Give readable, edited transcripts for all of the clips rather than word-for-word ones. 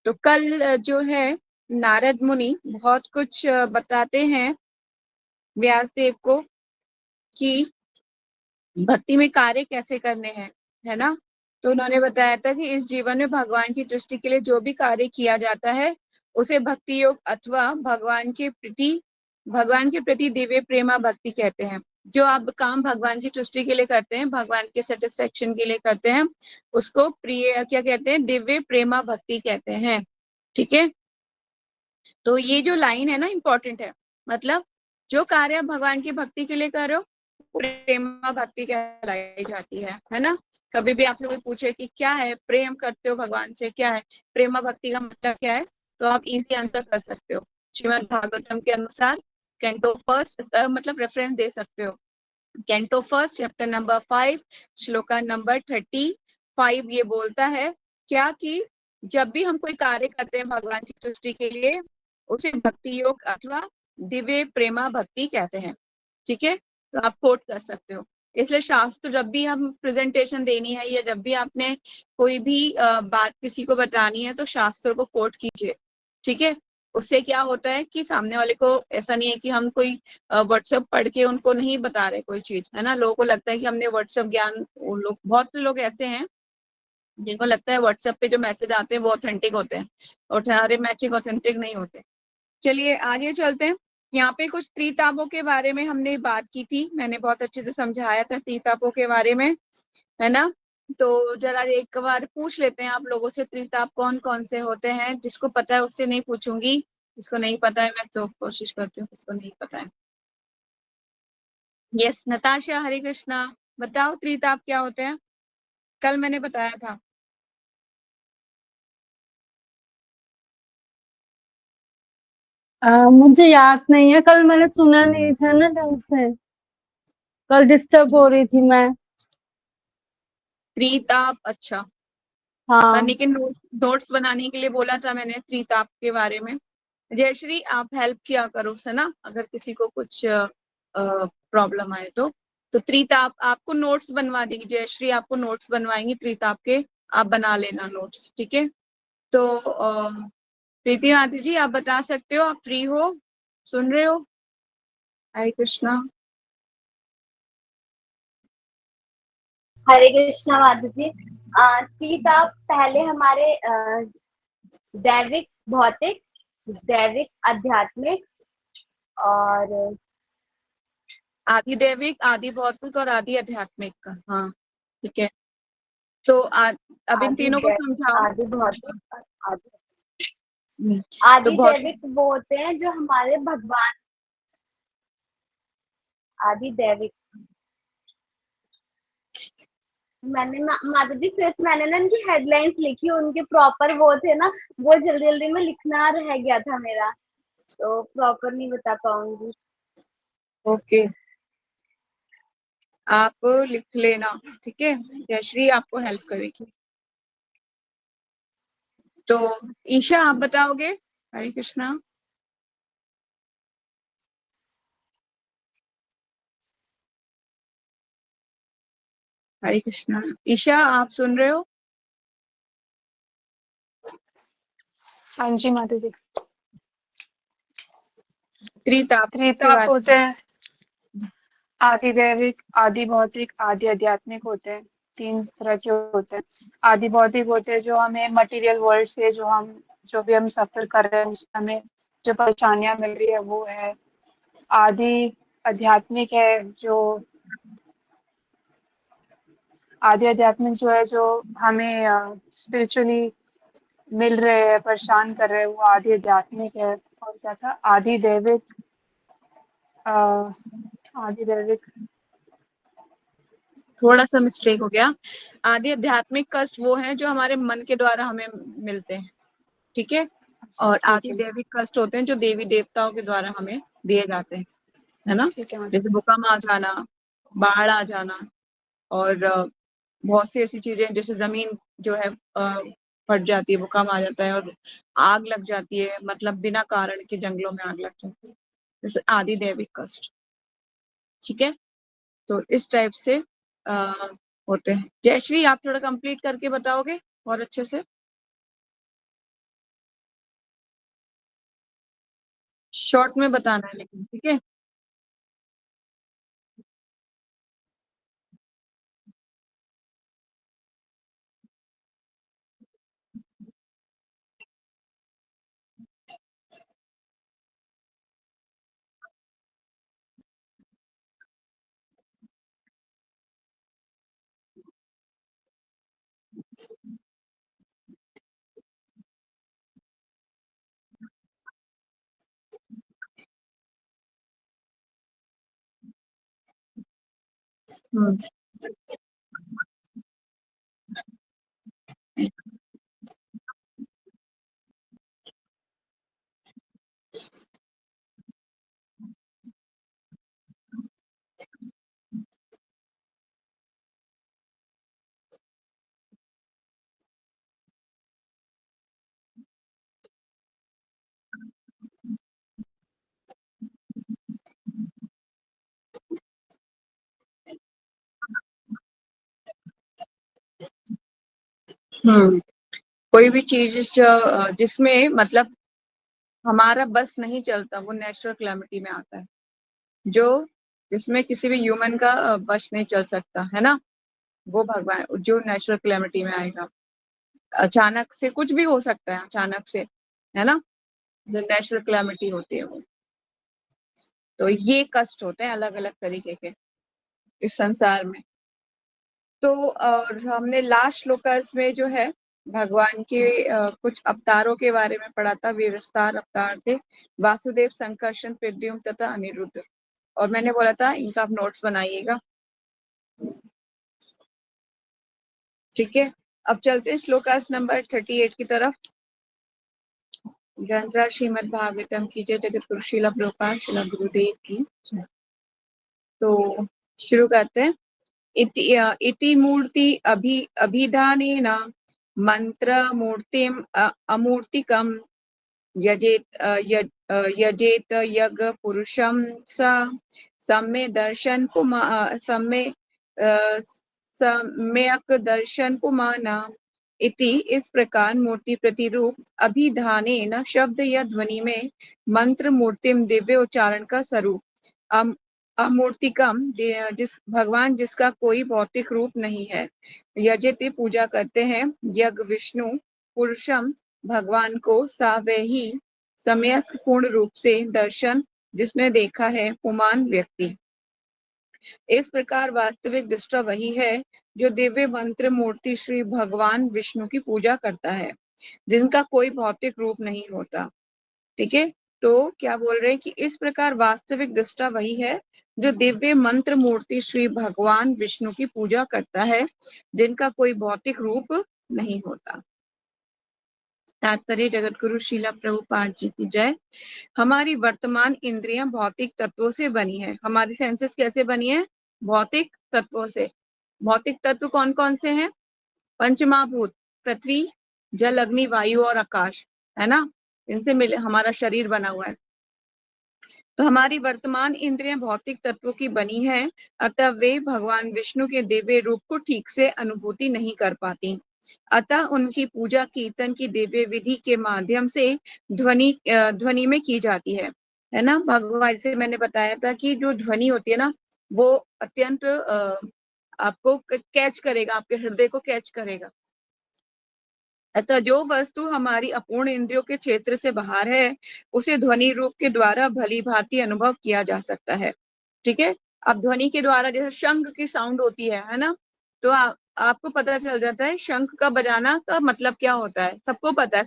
तो कल जो है नारद मुनि बहुत कुछ बताते हैं व्यासदेव को कि भक्ति में कार्य कैसे करने हैं, है ना। तो उन्होंने बताया था कि इस जीवन में भगवान की दृष्टि के लिए जो भी कार्य किया जाता है उसे भक्ति योग अथवा भगवान के प्रति दिव्य प्रेमा भक्ति कहते हैं। जो आप काम भगवान की तुष्टि के लिए करते हैं, भगवान के सेटिस्फेक्शन के लिए करते हैं, उसको प्रिय क्या कहते हैं, दिव्य प्रेमा भक्ति कहते हैं। ठीक है, तो ये जो लाइन है ना इंपॉर्टेंट है, मतलब जो कार्य आप भगवान की भक्ति के लिए कर रहे हो प्रेमा भक्ति कहलाई जाती है ना। कभी भी आपसे कोई पूछे कि क्या है प्रेम करते हो भगवान से, क्या है प्रेमा भक्ति का मतलब क्या है, तो आप इजी आंसर कर सकते हो। श्रीमद् भागवतम के अनुसार कैंटो फर्स्ट मतलब रेफरेंस दे सकते हो, canto first chapter number 5 shloka number 35 ये बोलता है क्या कि जब भी हम कोई कार्य करते हैं भगवान की तुष्टि के लिए उसे भक्ति योग अथवा दिव्य प्रेमा भक्ति कहते हैं। ठीक है, तो आप कोट कर सकते हो। इसलिए शास्त्र जब भी हम प्रेजेंटेशन देनी है या जब भी आपने कोई भी बात किसी को बतानी है तो शास्त्रों को कोट कीजिए। ठीक है, उससे क्या होता है कि सामने वाले को ऐसा नहीं है कि हम कोई व्हाट्सएप पढ़ के उनको नहीं बता रहे कोई चीज, है ना। लोगों को लगता है कि हमने व्हाट्सएप ज्ञान, लोग बहुत से लोग ऐसे हैं जिनको लगता है व्हाट्सएप पे जो मैसेज आते हैं वो ऑथेंटिक होते हैं और सारे मैसेज ऑथेंटिक नहीं होते। चलिए आगे चलते हैं। यहाँ पे कुछ त्रितापों के बारे में हमने बात की थी, मैंने बहुत अच्छे से समझाया था त्रितापों के बारे में, है ना। तो जरा एक बार पूछ लेते हैं आप लोगों से त्रिताप कौन कौन से होते हैं। जिसको पता है उससे नहीं पूछूंगी, जिसको नहीं पता है मैं तो कोशिश करती हूँ किसको नहीं पता है। यस नताशा, हरे कृष्णा, बताओ त्रिताप क्या होते हैं, कल मैंने बताया था। मुझे याद नहीं है, कल मैंने सुना नहीं था ना ढंग से, कल डिस्टर्ब हो रही थी मैं। त्रिताप, अच्छा। हाँ। लेकिन नोट्स बनाने के लिए बोला था मैंने त्रिताप के बारे में। जयश्री आप हेल्प किया करो है ना, अगर किसी को कुछ प्रॉब्लम आए तो त्रिताप आपको नोट्स बनवा देगी जयश्री, आपको नोट्स बनवाएंगी त्रिताप के, आप बना लेना नोट्स। ठीक है, तो प्रीति माथी जी आप बता सकते हो, आप फ्री हो, सुन रहे हो। हरे कृष्णा। हरे कृष्णा माधु जी। चीज आप पहले हमारे दैविक भौतिक, दैविक आध्यात्मिक और आदि दैविक, आदि भौतिक और आदि आध्यात्मिक का, हाँ ठीक है। तो अब इन आदि तीनों को समझाओ। आदि भौतिक और आदि तो आदि भौतिक, दैविक वो होते हैं जो हमारे भगवान। आदि दैविक मैंने माधु जी सिर्फ मैंने ना इनकी हेडलाइंस लिखी, उनके प्रॉपर वो थे ना, वो जल्दी जल्दी में लिखना रह गया था मेरा, तो प्रॉपर नहीं बता पाऊंगी। ओके आप लिख लेना, ठीक है, जयश्री आपको हेल्प करेगी। तो ईशा आप बताओगे। हरे कृष्णा। हरे कृष्णा, ईशा आप सुन रहे हो। हाँ जी माता जी। त्रिताप के त्रिताप बारे होते हैं आदि दैविक, आदि भौतिक, आदि आध्यात्मिक होते हैं। 3 तरह के होते हैं। आदि भौतिक होते हैं जो हमें मटेरियल वर्ल्ड से जो भी हम सफर कर रहे हैं उससे हमें जो परेशानियां मिल रही है वो है। आदि आध्यात्मिक है जो आदि आध्यात्मिक जो है जो हमें स्पिरिचुअली मिल रहे हैं, परेशान कर रहे हैं, वो आदि आध्यात्मिक है। और क्या था आदि दैविक, अ, आदि दैविक। थोड़ा सा मिस्टेक हो गया। आदि आध्यात्मिक कष्ट वो है जो हमारे मन के द्वारा हमें मिलते हैं, ठीक है। अच्छा और ठीक आदि है। दैविक कष्ट होते हैं जो देवी देवताओं के द्वारा हमें दिए जाते हैं, है ना। ठीक है माता जैसे भूकंप आ जाना, बाढ़ आ जाना, और बहुत सी ऐसी चीजें जैसे जमीन जो है फट जाती है, भूकंप आ जाता है, और आग लग जाती है, मतलब बिना कारण के जंगलों में आग लग जाती है, जैसे आदि दैविक कष्ट। ठीक है, तो इस टाइप से आ, होते हैं। जयश्री आप थोड़ा कंप्लीट करके बताओगे और अच्छे से। शॉर्ट में बताना है लेकिन, ठीक है। हम्म हम्म कोई भी चीज जिसमें मतलब हमारा बस नहीं चलता, वो नेचुरल क्लैमिटी में आता है। जो जिसमें किसी भी ह्यूमन का बस नहीं चल सकता है ना, वो भगवान जो नेचुरल क्लैमिटी में आएगा। अचानक से कुछ भी हो सकता है, अचानक से, है ना, जो नेचुरल क्लैमिटी होती है वो। तो ये कष्ट होते हैं अलग अलग तरीके के इस संसार में। तो और हमने लास्ट श्लोकस में जो है भगवान के कुछ अवतारों के बारे में पढ़ा था। विस्तार अवतार थे वासुदेव, संकर्षण, प्रद्युम्न तथा अनिरुद्ध। और मैंने बोला था इनका आप नोट्स बनाइएगा, ठीक है। अब चलते हैं श्लोकास नंबर 38 की तरफ। ग्रंथराज श्रीमद् भागवतम की जय, जगत गुरु श्रील प्रभुपाद श्रील गुरुदेव की जय। तो शुरू करते हैं। इति मूर्ति अभिधानेन मंत्र मूर्तिम अमूर्तिकम यजेत यज्ञ पुरुषम सा सम्यक दर्शन पुमाना इति। इस प्रकार मूर्ति प्रतिरूप अभिधानेन शब्द या ध्वनि में मंत्र मूर्तिम दिव्य उच्चारण का स्वरूप अमूर्तिकम जिस भगवान जिसका कोई भौतिक रूप नहीं है, यजति पूजा करते हैं, यज्ञ विष्णु पुरुषम भगवान को, सावही समयस्क पूर्ण रूप से, दर्शन जिसने देखा है, पुमान व्यक्ति। इस प्रकार वास्तविक दृष्टा वही है जो दिव्य मंत्र मूर्ति श्री भगवान विष्णु की पूजा करता है, जिनका कोई भौतिक रूप नहीं होता, ठीक है। तो क्या बोल रहे हैं कि इस प्रकार वास्तविक दृष्टा वही है जो दिव्य मंत्र मूर्ति श्री भगवान विष्णु की पूजा करता है, जिनका कोई भौतिक रूप नहीं होता। तात्पर्य जगत गुरु श्रीला प्रभुपाद जी की जय। हमारी वर्तमान इंद्रियां भौतिक तत्वों से बनी है। हमारी सेंसेस कैसे बनी है? भौतिक तत्वों से। भौतिक तत्व कौन कौन से हैं? पंचमहाभूत, पृथ्वी, जल, अग्नि, वायु और आकाश, है ना, इनसे मिले हमारा शरीर बना हुआ है। तो हमारी वर्तमान इंद्रियां भौतिक तत्वों की बनी है, अतः वे भगवान विष्णु के दिव्य रूप को ठीक से अनुभूति नहीं कर पाती। अतः उनकी पूजा कीर्तन की दिव्य विधि के माध्यम से ध्वनि में की जाती है ना। भगवान से मैंने बताया था कि जो ध्वनि होती है ना, वो अत्यंत आपको कैच करेगा, आपके हृदय को कैच करेगा। अतः जो वस्तु हमारी अपूर्ण इंद्रियों के क्षेत्र से बाहर है, उसे ध्वनि रूप के द्वारा भली भांति अनुभव किया जा सकता है, ठीक है। अब ध्वनि के द्वारा जैसे शंख की साउंड होती है ना, तो आपको पता चल जाता है शंख का बजाना का मतलब क्या होता है। सबको पता है,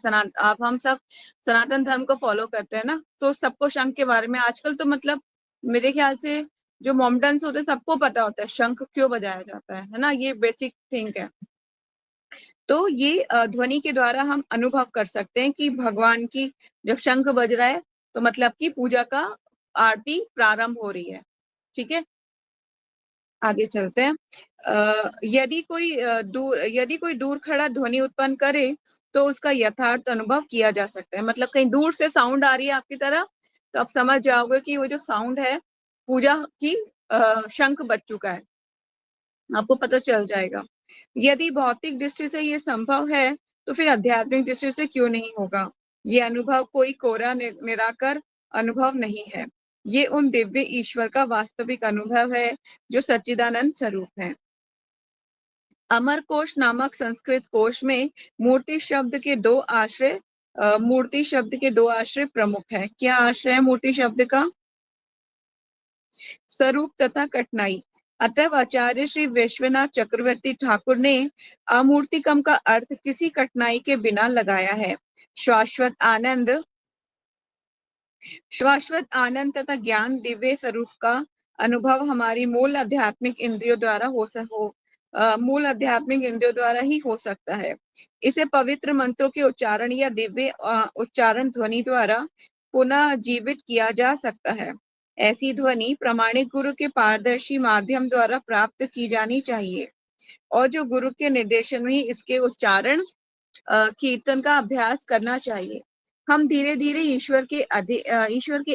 हम सब सनातन धर्म को फॉलो करते हैं ना, तो सबको शंख के बारे में आजकल तो मतलब मेरे ख्याल से जो मॉमडन्स होते हैं सबको पता होता है शंख क्यों बजाया जाता है ना, ये बेसिक थिंग है। तो ये ध्वनि के द्वारा हम अनुभव कर सकते हैं कि भगवान की जब शंख बज रहा है तो मतलब कि पूजा का आरती प्रारंभ हो रही है, ठीक है। आगे चलते हैं। यदि कोई दूर खड़ा ध्वनि उत्पन्न करे तो उसका यथार्थ अनुभव किया जा सकता है। मतलब कहीं दूर से साउंड आ रही है आपकी तरफ, तो आप समझ जाओगे कि वो जो साउंड है पूजा की शंख बज चुका है, आपको पता चल जाएगा। यदि भौतिक दृष्टि से ये संभव है तो फिर आध्यात्मिक दृष्टि से क्यों नहीं होगा। ये अनुभव कोई कोरा निराकर अनुभव नहीं है। ये उन दिव्य ईश्वर का वास्तविक अनुभव है जो सच्चिदानंद स्वरूप है। अमर कोश नामक संस्कृत कोश में मूर्ति शब्द के दो आश्रय प्रमुख हैं। क्या आश्रय है मूर्ति शब्द का? स्वरूप तथा कठिनाई। अतः आचार्य श्री विश्वनाथ चक्रवर्ती ठाकुर ने अमूर्तिकम का अर्थ किसी कठिनाई के बिना लगाया है। शाश्वत आनंद तथा ज्ञान दिव्य स्वरूप का अनुभव हमारी मूल आध्यात्मिक इंद्रियों द्वारा ही हो सकता है। इसे पवित्र मंत्रों के उच्चारण या दिव्य उच्चारण ध्वनि द्वारा पुनः जीवित किया जा सकता है। ऐसी ध्वनि प्रामाणिक गुरु के पारदर्शी माध्यम द्वारा प्राप्त की जानी चाहिए और जो गुरु के निर्देशन में इसके उच्चारण कीर्तन का अभ्यास करना चाहिए। हम धीरे धीरे ईश्वर के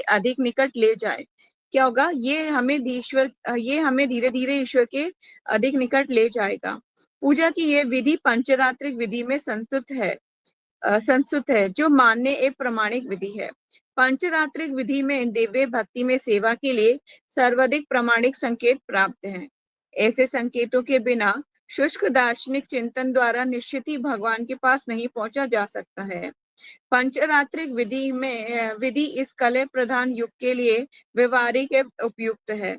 अधिक निकट ले जाए। क्या होगा? ये हमें धीरे धीरे ईश्वर के अधिक निकट ले जाएगा। पूजा की यह विधि पंचरात्रिक विधि में संस्तुत है जो मान्य एक प्रामाणिक विधि है। पंचरात्रिक विधि में दिव्य भक्ति में सेवा के लिए सर्वाधिक प्रामाणिक संकेत प्राप्त हैं। ऐसे संकेतों के बिना शुष्क दार्शनिक चिंतन द्वारा निश्चित ही भगवान के पास नहीं पहुंचा जा सकता है। पंचरात्रिक विधि इस कले प्रधान युग के लिए व्यवहारिक उपयुक्त है।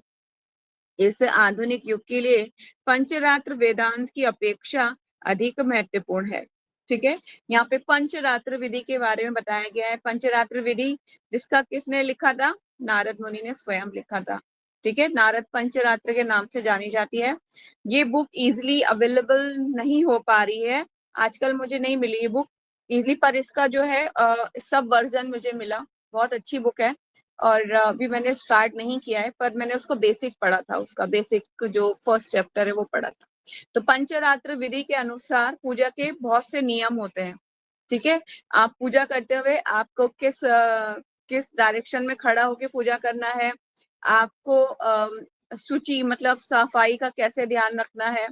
इस आधुनिक युग के लिए पंचरात्र वेदांत की अपेक्षा अधिक महत्वपूर्ण है। ठीक है, यहाँ पे पंचरात्र विधि के बारे में बताया गया है। पंचरात्र विधि जिसका किसने लिखा था? नारद मुनि ने स्वयं लिखा था। ठीक है, नारद पंचरात्र के नाम से जानी जाती है। ये बुक इजिली अवेलेबल नहीं हो पा रही है आजकल, मुझे नहीं मिली ये बुक इजिली, पर इसका जो है सब वर्जन मुझे मिला। बहुत अच्छी बुक है और अभी मैंने स्टार्ट नहीं किया है, पर मैंने उसको बेसिक पढ़ा था, उसका बेसिक जो फर्स्ट चैप्टर है वो पढ़ा था। तो पंचरात्र विधि के अनुसार पूजा के बहुत से नियम होते हैं। ठीक है, आप पूजा करते हुए आपको किस डायरेक्शन में खड़ा होकर पूजा करना है, आपको सूची मतलब सफाई का कैसे ध्यान रखना है,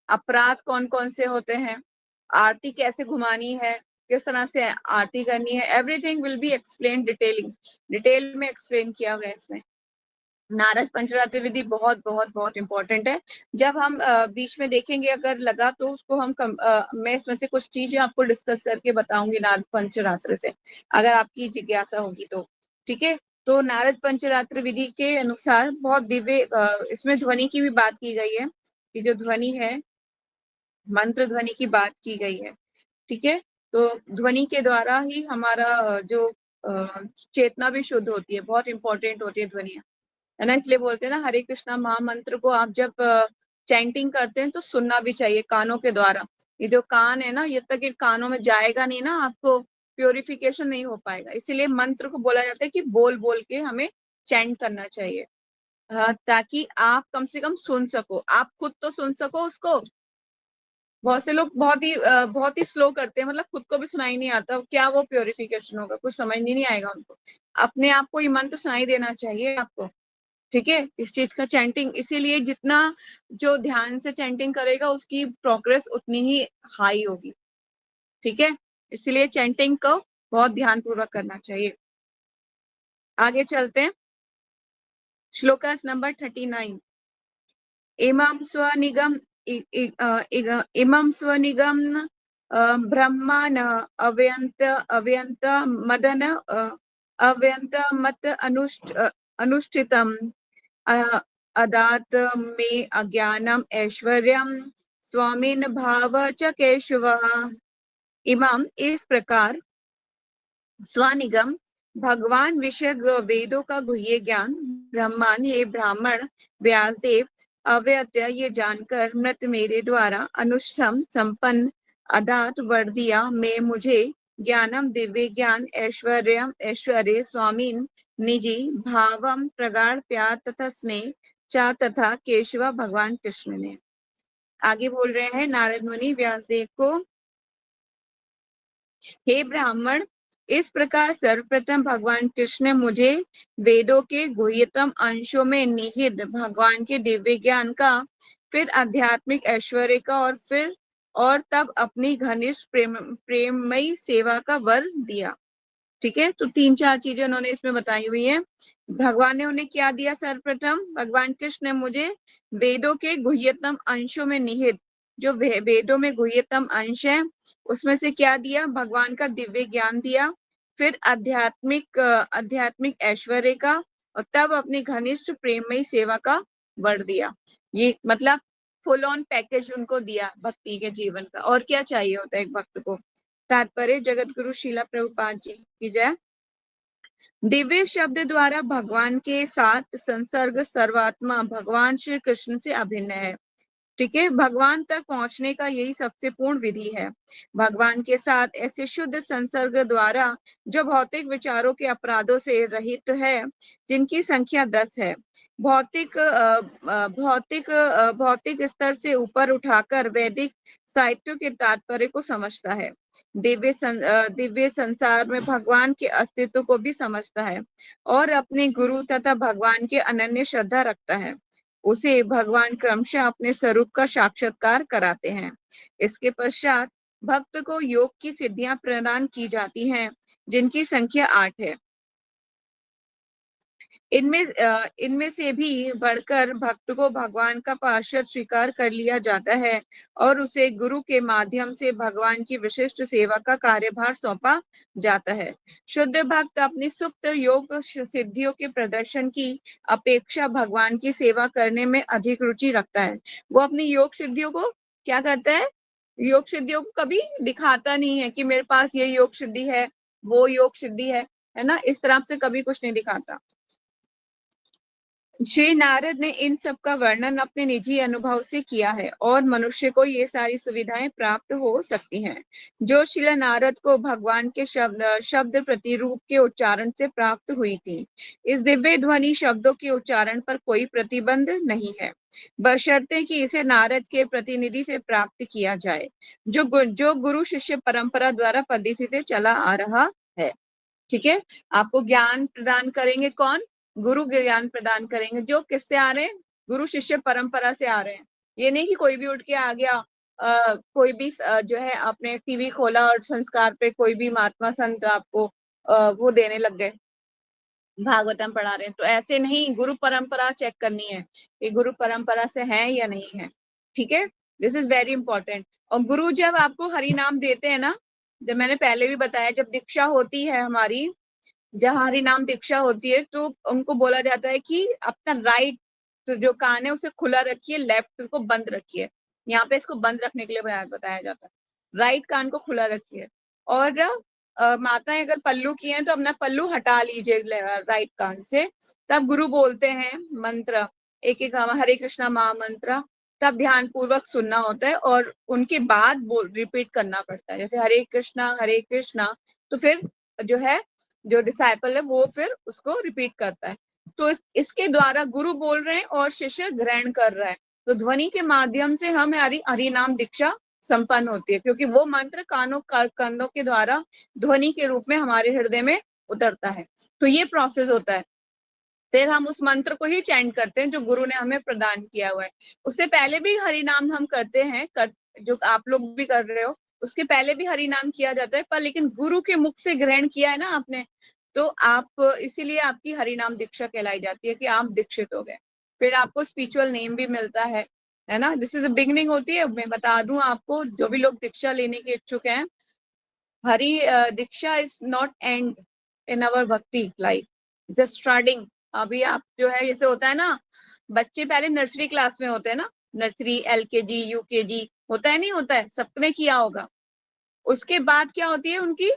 अपराध कौन कौन से होते हैं, आरती कैसे घुमानी है, किस तरह से आरती करनी है, everything will be explain detail में एक्सप्लेन किया गया इसमें। नारद पंचरात्र विधि बहुत बहुत बहुत इंपॉर्टेंट है। जब हम बीच में देखेंगे अगर लगा तो उसको मैं इसमें से कुछ चीजें आपको डिस्कस करके बताऊंगी नारद पंचरात्र से, अगर आपकी जिज्ञासा होगी तो। ठीक है, तो नारद पंचरात्र विधि के अनुसार बहुत दिव्य इसमें ध्वनि की भी बात की गई है कि जो ध्वनि है मंत्र ध्वनि की बात की गई है। ठीक है, तो ध्वनि के द्वारा ही हमारा जो चेतना भी शुद्ध होती है, बहुत इंपॉर्टेंट होती है ध्वनिया, है ना। इसलिए बोलते हैं ना हरे कृष्णा महामंत्र को आप जब चैंटिंग करते हैं तो सुनना भी चाहिए कानों के द्वारा। ये जो कान है ना, ये तक ये कानों में जाएगा नहीं ना, आपको प्योरिफिकेशन नहीं हो पाएगा। इसीलिए मंत्र को बोला जाता है कि बोल बोल के हमें चैंट करना चाहिए, ताकि आप कम से कम सुन सको, आप खुद तो सुन सको उसको। बहुत से लोग बहुत ही स्लो करते हैं, मतलब खुद को भी सुनाई नहीं आता, क्या वो प्योरिफिकेशन होगा? कुछ समझ नहीं आएगा उनको। अपने आप को ये मंत्र सुनाई देना चाहिए आपको। ठीक है, इस चीज का चैंटिंग, इसीलिए जितना जो ध्यान से चैंटिंग करेगा उसकी प्रोग्रेस उतनी ही हाई होगी। ठीक है, इसीलिए चैंटिंग को बहुत ध्यान पूर्वक करना चाहिए। आगे चलते हैं, श्लोकास नंबर 39। इमं स्वनिगम ब्रह्मान अव्यंत मदन अव्यंत मत अनुष्ठितम अदात मे अज्ञानम ऐश्वर्यम स्वामीन भाव च केशवः। इमाम इस प्रकार स्वनिगम भगवान विषय वेदों का गुह्य ज्ञान ब्रह्मान हे ब्राह्मण व्यासदेव अव्यत्य ये जानकर मृत मेरे द्वारा अनुष्ठम संपन्न अदात वर दिया मैं मुझे ज्ञानम दिव्य ज्ञान ऐश्वर्य स्वामीन निजी भावम प्रगाढ़ प्यार तथा स्नेह चा तथा केशव भगवान कृष्ण ने। आगे बोल रहे हैं नारद मुनि व्यासदेव को, हे ब्राह्मण, इस प्रकार सर्वप्रथम भगवान कृष्ण मुझे वेदों के गुह्यतम अंशों में निहित भगवान के दिव्य ज्ञान का, फिर आध्यात्मिक ऐश्वर्य का और तब अपनी घनिष्ठ प्रेममयी सेवा का वर दिया। ठीक है, तो 3-4 चीजें उन्होंने इसमें बताई हुई है। भगवान ने उन्हें क्या दिया? सर्वप्रथम भगवान कृष्ण ने मुझे वेदों के गुह्यतम अंशों में निहित, जो वेदों में गुह्यतम अंश है उसमें से क्या दिया? भगवान का दिव्य ज्ञान दिया। फिर आध्यात्मिक ऐश्वर्य का, और तब अपनी घनिष्ठ प्रेममयी सेवा का वर दिया। ये मतलब फुल ऑन पैकेज उनको दिया भक्ति के जीवन का। और क्या चाहिए होता है एक भक्त को? तात्पर्य जगत गुरु शीला प्रभुपाद जी की जय। दिव्य शब्द द्वारा भगवान के साथ संसर्ग सर्वात्मा भगवान श्री कृष्ण से अभिन्न है। ठीक है, भगवान तक पहुंचने का यही सबसे पूर्ण विधि है। भगवान के साथ ऐसे शुद्ध संसर्ग द्वारा जो भौतिक विचारों के अपराधों से रहित है, जिनकी संख्या 10 है, भौतिक स्तर से ऊपर उठाकर वैदिक साहित्यों के तात्पर्य को समझता है, दिव्य संसार में भगवान के अस्तित्व को भी समझता है और अपने गुरु तथा भगवान के अनन्य श्रद्धा रखता है, उसे भगवान क्रमशः अपने स्वरूप का साक्षात्कार कराते हैं। इसके पश्चात भक्त को योग की सिद्धियां प्रदान की जाती हैं, जिनकी संख्या 8 है। इनमें से भी बढ़कर भक्त को भगवान का पार्षद स्वीकार कर लिया जाता है और उसे गुरु के माध्यम से भगवान की विशिष्ट सेवा का कार्यभार सौंपा जाता है। शुद्ध भक्त अपनी सुप्त योग सिद्धियों के प्रदर्शन की अपेक्षा भगवान की सेवा करने में अधिक रुचि रखता है। वो अपनी योग सिद्धियों को क्या करता है? योग सिद्धियों को कभी दिखाता नहीं है कि मेरे पास ये योग सिद्धि है, वो योग सिद्धि है ना, इस तरह से कभी कुछ नहीं दिखाता। श्री नारद ने इन सब का वर्णन अपने निजी अनुभव से किया है और मनुष्य को ये सारी सुविधाएं प्राप्त हो सकती हैं, जो श्री नारद को भगवान के शब्द प्रतिरूप के उच्चारण से प्राप्त हुई थी। इस दिव्य ध्वनि शब्दों के उच्चारण पर कोई प्रतिबंध नहीं है, बशर्ते कि इसे नारद के प्रतिनिधि से प्राप्त किया जाए, जो गुरु शिष्य परंपरा द्वारा पद्धति से चला आ रहा है। ठीक है, आपको ज्ञान प्रदान करेंगे कौन? गुरु ज्ञान प्रदान करेंगे, जो किससे आ रहे हैं? गुरु शिष्य परंपरा से आ रहे हैं। ये नहीं कि कोई भी उठ के आ गया, कोई भी जो है आपने टीवी खोला और संस्कार पे कोई भी महात्मा संत आपको वो देने लग गए, भागवतम पढ़ा रहे हैं। तो ऐसे नहीं, गुरु परंपरा चेक करनी है कि गुरु परंपरा से है या नहीं है। ठीक है, दिस इज वेरी इंपॉर्टेंट। और गुरु जब आपको हरि नाम देते हैं ना, जब मैंने पहले भी बताया, जब दीक्षा होती है हमारी, जहाँ हरि नाम दीक्षा होती है, तो उनको बोला जाता है कि अपना राइट तो जो कान है उसे खुला रखिए, लेफ्ट को बंद रखिए। यहाँ पे इसको बंद रखने के लिए बताया जाता है। राइट कान को खुला रखिए। और माताएं अगर पल्लू की हैं तो अपना पल्लू हटा लीजिए राइट कान से। तब गुरु बोलते हैं मंत्र, एक एक हरे कृष्णा महामंत्र, तब ध्यान पूर्वक सुनना होता है और उनके बाद रिपीट करना पड़ता है। जैसे हरे कृष्णा, तो फिर जो है जो डिसाइपल है वो फिर उसको रिपीट करता है। तो इसके द्वारा गुरु बोल रहे हैं और शिष्य ग्रहण कर रहा है। तो ध्वनि के माध्यम से हम हरि नाम दीक्षा संपन्न होती है, क्योंकि वो मंत्र कंधों के द्वारा ध्वनि के रूप में हमारे हृदय में उतरता है। तो ये प्रोसेस होता है। फिर हम उस मंत्र को ही चैंट करते हैं जो गुरु ने हमें प्रदान किया हुआ है। उससे पहले भी हरि नाम हम करते हैं, जो आप लोग भी कर रहे हो, उसके पहले भी हरि नाम किया जाता है, पर लेकिन गुरु के मुख से ग्रहण किया है ना आपने, तो आप इसीलिए आपकी हरि नाम दीक्षा कहलाई जाती है कि आप दीक्षित हो गए। फिर आपको स्पिरिचुअल नेम भी मिलता है ना। दिस इज बिगिनिंग होती है। मैं बता दूं आपको, जो भी लोग दीक्षा लेने के इच्छुक हैं, हरि दीक्षा इज नॉट एंड इन अवर भक्ति लाइफ, जस्ट स्टार्टिंग। अभी आप जो है, जैसे होता है ना, बच्चे पहले नर्सरी क्लास में होते हैं ना, नर्सरी LKG UKG होता है, नहीं होता है, सबने किया होगा। उसके बाद क्या होती है उनकी?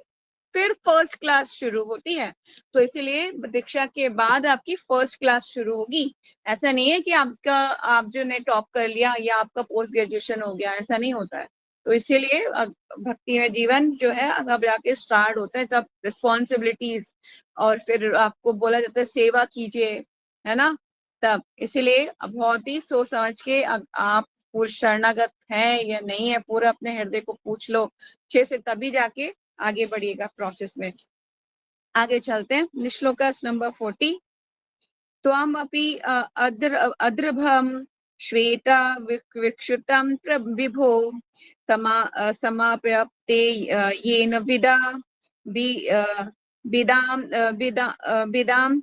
फिर फर्स्ट क्लास शुरू होती है। तो इसीलिए दीक्षा के बाद आपकी फर्स्ट क्लास शुरू होगी। ऐसा नहीं है कि आप जो ने टॉप कर लिया या आपका पोस्ट ग्रेजुएशन हो गया, ऐसा नहीं होता है। तो इसीलिए भक्ति में जीवन जो है अब जाके स्टार्ट होता है, तब रिस्पॉन्सिबिलिटीज, और फिर आपको बोला जाता है सेवा कीजिए, है ना। तब इसीलिए बहुत ही सोच समझ के आप पूर्ण शरणागत है या नहीं है, पूरा अपने हृदय को पूछ लो अच्छे से, तभी जाके आगे बढ़िएगा प्रोसेस में। आगे चलते हैं, श्लोकस नंबर 40। त्वम अपि अद्रभम श्वेता विक्षुतम विभो समाप्यते येन विदा विदाम विदाम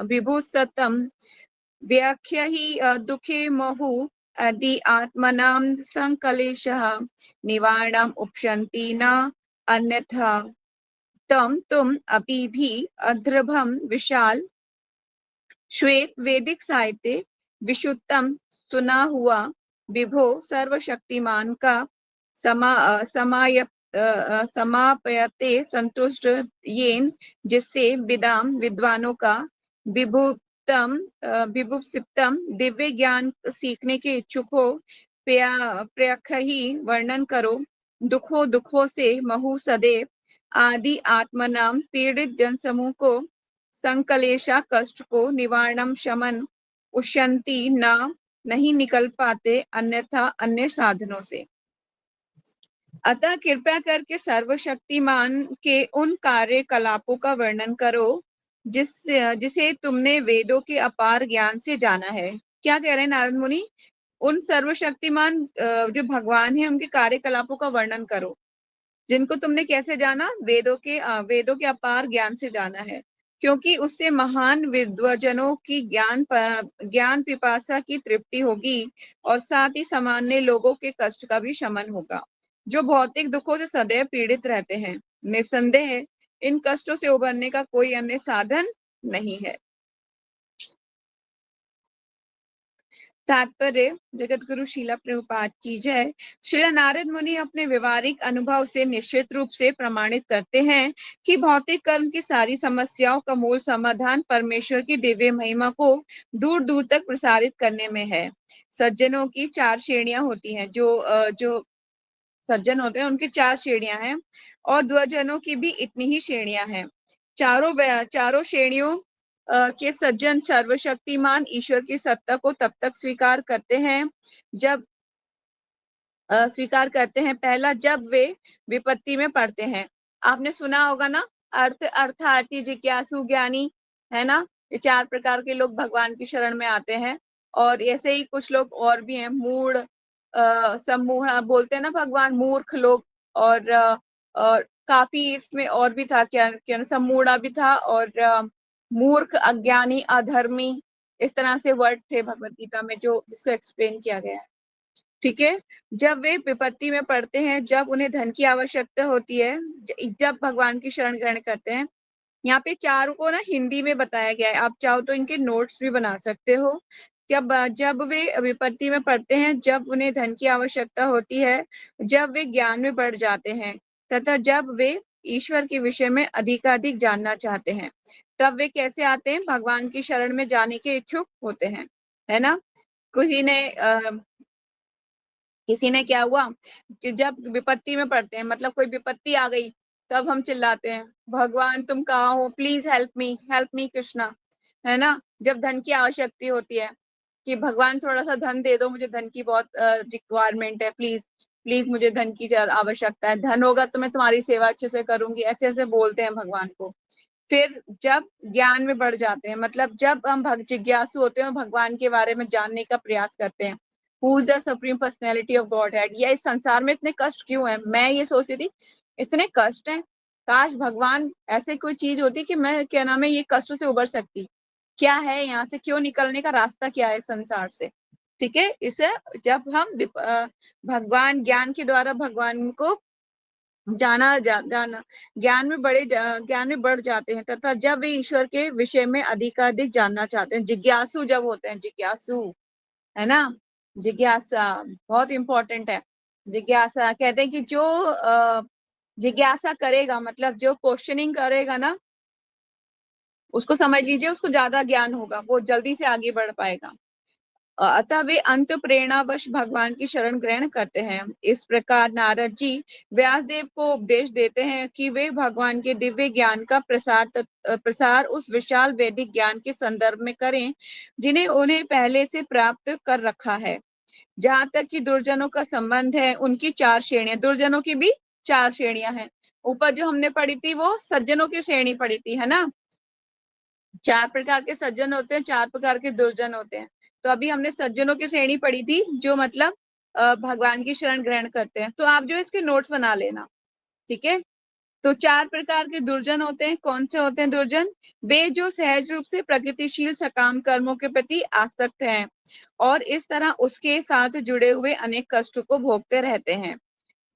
विभूसतम व्याख्या ही दुखे महु अदि आत्मनां संकलेशः निवारणम् उपशन्ति न अन्यथा तम तुम अपि भी अद्रभम विशाल श्वेत वैदिक साहित्य विशुद्धम सुना हुआ विभो सर्वशक्तिमान का समापयते संतुष्ट येन, जिससे विदाम विद्वानों का विभुप्सितम दिव्य ज्ञान सीखने के इच्छुक हो प्रयख ही वर्णन करो। दुखों दुखों से महु सदैव आदि आत्मनाम पीड़ित जनसमूह को संकलेशा कष्ट को निवारणम शमन उष्यंती न नहीं निकल पाते अन्यथा अन्य साधनों से। अतः कृपया करके सर्वशक्तिमान के उन कार्यकलापों का वर्णन करो जिसे तुमने वेदों के अपार ज्ञान से जाना है। क्या कह रहे हैं नारद मुनि? उन सर्वशक्तिमान जो भगवान है उनके कार्यकलापों का वर्णन करो जिनको तुमने कैसे जाना? वेदों के अपार ज्ञान से जाना है, क्योंकि उससे महान विद्वजनों की ज्ञान पिपासा की तृप्ति होगी और साथ ही सामान्य लोगों के कष्ट का भी शमन होगा जो भौतिक दुखों से सदैव पीड़ित रहते हैं। निसंदेह इन कष्टों से उबरने का कोई अन्य साधन नहीं है। तात्पर्य जगत गुरु शीला प्रभुपाद की जय। श्रील नारद मुनि अपने व्यवहारिक अनुभव से निश्चित रूप से प्रमाणित करते हैं कि भौतिक कर्म की सारी समस्याओं का मूल समाधान परमेश्वर की दिव्य महिमा को दूर दूर तक प्रसारित करने में है। सज्जनों की 4 श्रेणियां होती हैं, जो सज्जन होते हैं उनकी 4 श्रेणियां हैं और द्वजनों की भी इतनी ही श्रेणियां हैं। चारों श्रेणियों के सज्जन सर्वशक्तिमान ईश्वर की सत्ता को तब तक स्वीकार करते हैं पहला, जब वे विपत्ति में पड़ते हैं। आपने सुना होगा ना, अर्थार्थी, जिज्ञासु, ज्ञानी, है ना? ये 4 प्रकार के लोग भगवान की शरण में आते हैं। और ऐसे ही कुछ लोग और भी हैं, मूढ़, सम्मूढ़ बोलते हैं ना भगवान, मूर्ख लोग, और काफी इसमें और भी था, क्या सम्मूढ़ा भी था, और मूर्ख, अज्ञानी, अधर्मी, इस तरह से वर्ड थे भगवत गीता में जो जिसको एक्सप्लेन किया गया है। ठीक है, जब वे विपत्ति में पड़ते हैं, जब उन्हें धन की आवश्यकता होती है, जब भगवान की शरण ग्रहण करते हैं। यहाँ पे 4 को ना हिंदी में बताया गया है, आप चाहो तो इनके नोट्स भी बना सकते हो। जब वे विपत्ति में पड़ते हैं, जब उन्हें धन की आवश्यकता होती है, जब वे ज्ञान में बढ़ जाते हैं, तथा जब वे ईश्वर के विषय में अधिकाधिक जानना चाहते हैं, तब वे कैसे आते हैं? भगवान की शरण में जाने के इच्छुक होते हैं, है ना? किसी ने क्या हुआ कि जब विपत्ति में पड़ते हैं, मतलब कोई विपत्ति आ गई, तब हम चिल्लाते हैं, भगवान तुम कहाँ हो, प्लीज हेल्प मी कृष्णा, है ना? जब धन की आवश्यकता होती है कि भगवान थोड़ा सा धन दे दो, मुझे धन की बहुत रिक्वायरमेंट है, प्लीज मुझे धन की आवश्यकता है, धन होगा तो मैं तुम्हारी सेवा अच्छे से करूंगी, ऐसे ऐसे बोलते हैं भगवान को। फिर जब ज्ञान में बढ़ जाते हैं, मतलब जब हम जिज्ञासु होते हैं, भगवान के बारे में जानने का प्रयास करते हैं, who is the supreme personality of God head, या इस संसार में इतने कष्ट क्यों है? मैं ये सोचती थी इतने कष्ट हैं, काश भगवान ऐसे कोई चीज होती कि मैं, क्या नाम है, ये कष्टों से उबर सकती। क्या है यहाँ से, क्यों निकलने का रास्ता क्या है संसार से? ठीक है, इसे जब हम भगवान ज्ञान के द्वारा भगवान को जाना ज्ञान में बढ़ जाते हैं, तथा जब वे ईश्वर के विषय में अधिकाधिक जानना चाहते हैं, जिज्ञासु जब होते हैं, जिज्ञासु, है ना? जिज्ञासा बहुत इंपॉर्टेंट है। जिज्ञासा कहते हैं कि जो जिज्ञासा करेगा, मतलब जो क्वेश्चनिंग करेगा ना, उसको समझ लीजिए उसको ज्यादा ज्ञान होगा, वो जल्दी से आगे बढ़ पाएगा। अतः वे अंत प्रेरणावश भगवान की शरण ग्रहण करते हैं। इस प्रकार नारद जी व्यासदेव को उपदेश देते हैं कि वे भगवान के दिव्य ज्ञान का प्रसार उस विशाल वैदिक ज्ञान के संदर्भ में करें जिन्हें उन्हें पहले से प्राप्त कर रखा है। जहाँ तक कि दुर्जनों का संबंध है, उनकी 4 श्रेणियां, दुर्जनों की भी 4 श्रेणियां हैं। ऊपर जो हमने पढ़ी थी वो सज्जनों की श्रेणी पढ़ी थी, है ना? 4 प्रकार के सज्जन होते हैं, 4 प्रकार के दुर्जन होते हैं। तो अभी हमने सज्जनों की श्रेणी पढ़ी थी जो मतलब भगवान की शरण ग्रहण करते हैं। तो आप जो इसके नोट्स बना लेना, ठीक है। तो 4 प्रकार के दुर्जन होते हैं। कौन से होते हैं दुर्जन? वे जो सहज रूप से प्रगतिशील सकाम कर्मों के प्रति आसक्त हैं और इस तरह उसके साथ जुड़े हुए अनेक कष्टों को भोगते रहते हैं।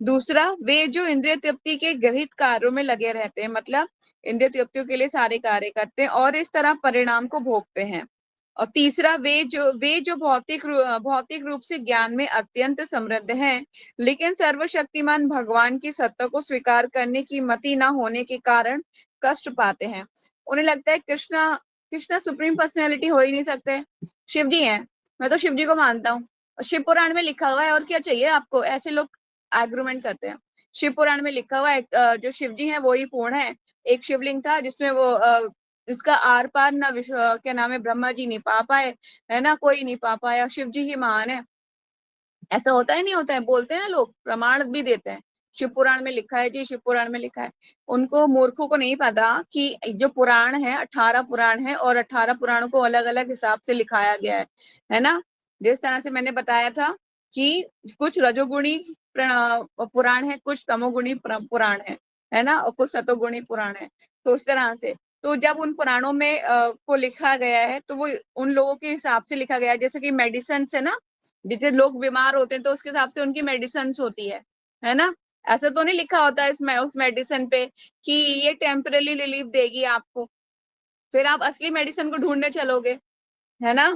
दूसरा, वे जो इंद्रिय तृप्ति के गृहित कार्यों में लगे रहते हैं, मतलब इंद्रिय तृप्तियों के लिए सारे कार्य करते हैं और इस तरह परिणाम को भोगते हैं। और तीसरा, वे जो भौतिक रूप से ज्ञान में अत्यंत समृद्ध हैं, लेकिन सर्वशक्तिमान भगवान की सत्ता को स्वीकार करने की मति न होने के कारण कष्ट पाते हैं। उन्हें लगता है कृष्णा सुप्रीम पर्सनैलिटी हो ही नहीं सकते, शिव जी हैं, मैं तो शिव जी को मानता हूँ, शिव पुराण में लिखा हुआ है, और क्या चाहिए आपको? ऐसे लोग आर्गुमेंट करते हैं। शिव पुराण में लिखा हुआ है जो शिव जी है वो ही पूर्ण है। एक शिवलिंग था जिसमें वो उसका आर पार ना क्या नाम है, ब्रह्मा जी नहीं पा पाए, है ना, कोई नहीं पा पाया, शिव जी ही महान है। ऐसा होता है नहीं होता है? बोलते हैं ना लोग, प्रमाण भी देते हैं, शिव पुराण में लिखा है जी, शिव पुराण में लिखा है। उनको मूर्खों को नहीं पता कि जो पुराण है 18 पुराण है और 18 पुराणों को अलग अलग हिसाब से लिखाया गया है ना। जिस तरह से मैंने बताया था कि कुछ रजोगुणी पुराण है, कुछ तमोगुणी पुराण है ना, और कुछ सतोगुणी पुराण है। तो उस तरह से तो जब उन पुराणों में को लिखा गया है तो वो उन लोगों के हिसाब से लिखा गया है। जैसे कि मेडिसिन है ना, जैसे लोग बीमार होते हैं तो उसके हिसाब से उनकी मेडिसिन होती है ना। ऐसा तो नहीं लिखा होता है इसमें उस मेडिसिन पे कि ये टेम्पररी रिलीफ देगी आपको, फिर आप असली मेडिसिन को ढूंढने चलोगे, है ना।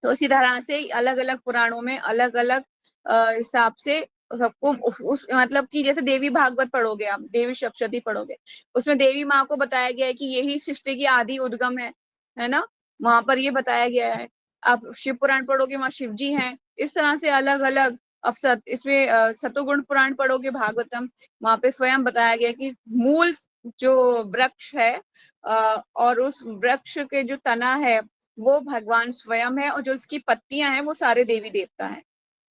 तो इसी तरह से अलग अलग पुराणों में अलग अलग हिसाब से सबको उस मतलब कि जैसे देवी भागवत पढ़ोगे आप, देवी सप्तशती पढ़ोगे, उसमें देवी माँ को बताया गया है कि यही सृष्टि की आदि उद्गम है ना, वहां पर ये बताया गया है। आप शिव पुराण पढ़ोगे, वहां शिव जी हैं। इस तरह से अलग अलग अवसर इसमें सतोगुण पुराण पढ़ोगे भागवतम, वहां पे स्वयं बताया गया कि मूल जो वृक्ष है और उस वृक्ष के जो तना है वो भगवान स्वयं है, और जो उसकी पत्तियां हैं वो सारे देवी देवता हैं।